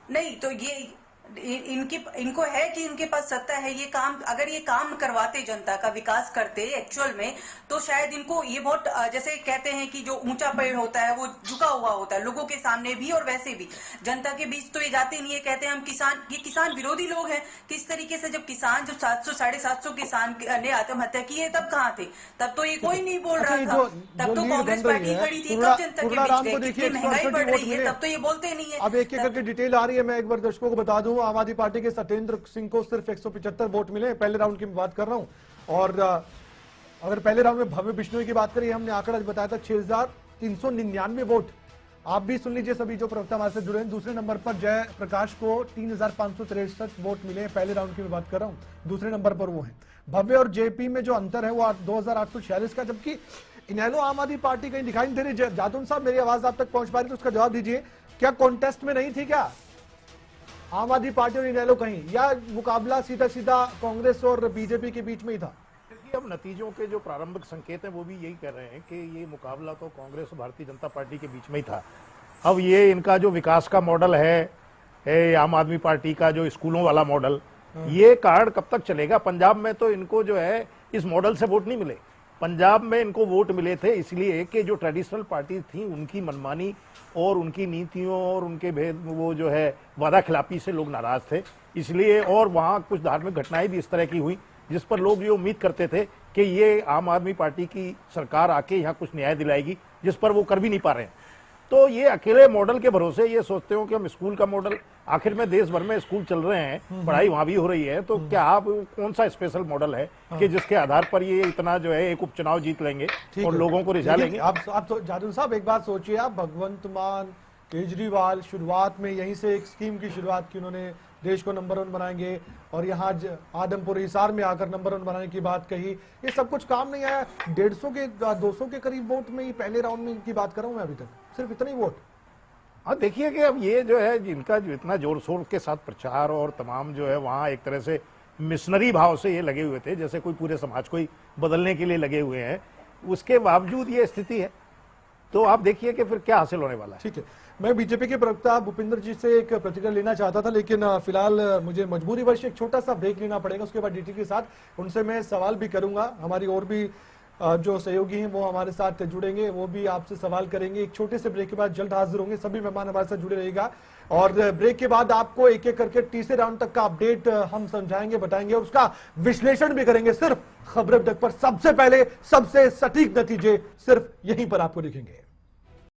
नहीं तो ये इनको है कि इनके पास सत्ता है, ये काम अगर ये काम करवाते, जनता का विकास करते एक्चुअल में, तो शायद इनको ये बहुत जैसे कहते हैं कि जो ऊंचा पेड़ होता है वो झुका हुआ होता है, लोगों के सामने भी और वैसे भी जनता के बीच तो ये जाते नहीं है। कहते हैं हम किसान, ये किसान विरोधी लोग हैं। किस तरीके से जब किसान जो 700 750 किसान ने आत्महत्या की है तब कहाँ थे? तब तो ये कोई नहीं बोल रहा था, तब तो कांग्रेस पार्टी खड़ी थी। कब जनता के बीच गई? महंगाई बढ़ रही है तब तो ये बोलते नहीं है। अब एक एक करके डिटेल आ रही है। मैं एक बार दर्शकों को बता दूं, आम आदमी पार्टी के सत्येंद्र सिंह को सिर्फ 175 वोट मिले, पहले राउंड की बात कर रहा हूं। और अगर पहले राउंड में भव्य बिश्नोई की बात करें, हमने आंकड़ा बताया था 6399 वोट। आप भी सुन लीजिए सभी जो प्रवक्ता हमारे से जुड़े हैं। दूसरे नंबर पर जय प्रकाश को 3563 वोट मिले, पहले राउंड की मैं बात कर रहा हूं। दूसरे नंबर पर वो है भव्य और जेपी में जो अंतर है वो 2846 का, जबकि इनेलो आम आदमी पार्टी कहीं दिखाई नहीं दे रही। जादून साहब, मेरी आवाज आप तक पहुंच पा रही तो उसका जवाब दीजिए। क्या कॉन्टेस्ट में नहीं थी क्या आम आदमी पार्टी और इनेलो कहीं, या मुकाबला सीधा सीधा कांग्रेस और बीजेपी के बीच में ही था? अब नतीजों के जो प्रारंभिक संकेत हैं वो भी यही कर रहे हैं कि ये मुकाबला तो कांग्रेस और भारतीय जनता पार्टी के बीच में ही था। अब ये इनका जो विकास का मॉडल है आम आदमी पार्टी का जो स्कूलों वाला मॉडल, ये कार्ड कब तक चलेगा? पंजाब में तो इनको जो है इस मॉडल से वोट नहीं मिले। पंजाब में इनको वोट मिले थे इसलिए कि जो ट्रेडिशनल पार्टी थी उनकी मनमानी और उनकी नीतियों और उनके भेद वो जो है वादा खिलाफी से लोग नाराज थे, इसलिए। और वहाँ कुछ धार्मिक घटनाएं भी इस तरह की हुई जिस पर लोग ये उम्मीद करते थे कि ये आम आदमी पार्टी की सरकार आके यहाँ कुछ न्याय दिलाएगी, जिस पर वो कर भी नहीं पा रहे हैं। तो ये अकेले मॉडल के भरोसे ये सोचते हो कि हम स्कूल का मॉडल, आखिर में देश भर में स्कूल चल रहे हैं, पढ़ाई वहां भी हो रही है, तो क्या आप कौन सा स्पेशल मॉडल है कि जिसके आधार पर ये इतना जो है एक उपचुनाव जीत लेंगे और लोगों को रिझा लेंगे? आप जादू साहब एक बात सोचिए, आप भगवंत मान केजरीवाल शुरुआत में यहीं से एक स्कीम की शुरुआत की, उन्होंने देश को नंबर 1 बनाएंगे और यहाँ आदमपुर हिसार में आकर नंबर 1 बनाने की बात कही। ये सब कुछ काम नहीं आया। 150 के 200 के करीब वोट में ही पहले राउंड में की बात कर रहा हूं मैं अभी तक, सिर्फ इतने ही वोट। हाँ, देखिए कि अब ये जो है जिनका जो इतना जोर शोर के साथ प्रचार और तमाम जो है वहाँ एक तरह से मिशनरी भाव से ये लगे हुए थे, जैसे कोई पूरे समाज को ही बदलने के लिए लगे हुए हैं, उसके बावजूद ये स्थिति है। तो आप देखिए कि फिर क्या हासिल होने वाला है। ठीक है, मैं बीजेपी के प्रवक्ता भूपिंदर जी से एक प्रतिक्रिया लेना चाहता था, लेकिन फिलहाल मुझे मजबूरीवश एक छोटा सा ब्रेक लेना पड़ेगा। उसके बाद डीटी के साथ उनसे मैं सवाल भी करूंगा। हमारी और भी जो सहयोगी हैं वो हमारे साथ जुड़ेंगे, वो भी आपसे सवाल करेंगे। एक छोटे से ब्रेक के बाद जल्द हाजिर होंगे, सभी मेहमान हमारे साथ जुड़े रहेगा। और ब्रेक के बाद आपको एक एक करके तीसरे राउंड तक का अपडेट हम समझाएंगे, बताएंगे और उसका विश्लेषण भी करेंगे। सिर्फ खबरें अब तक पर सबसे पहले सबसे सटीक नतीजे सिर्फ यहीं पर आपको दिखेंगे।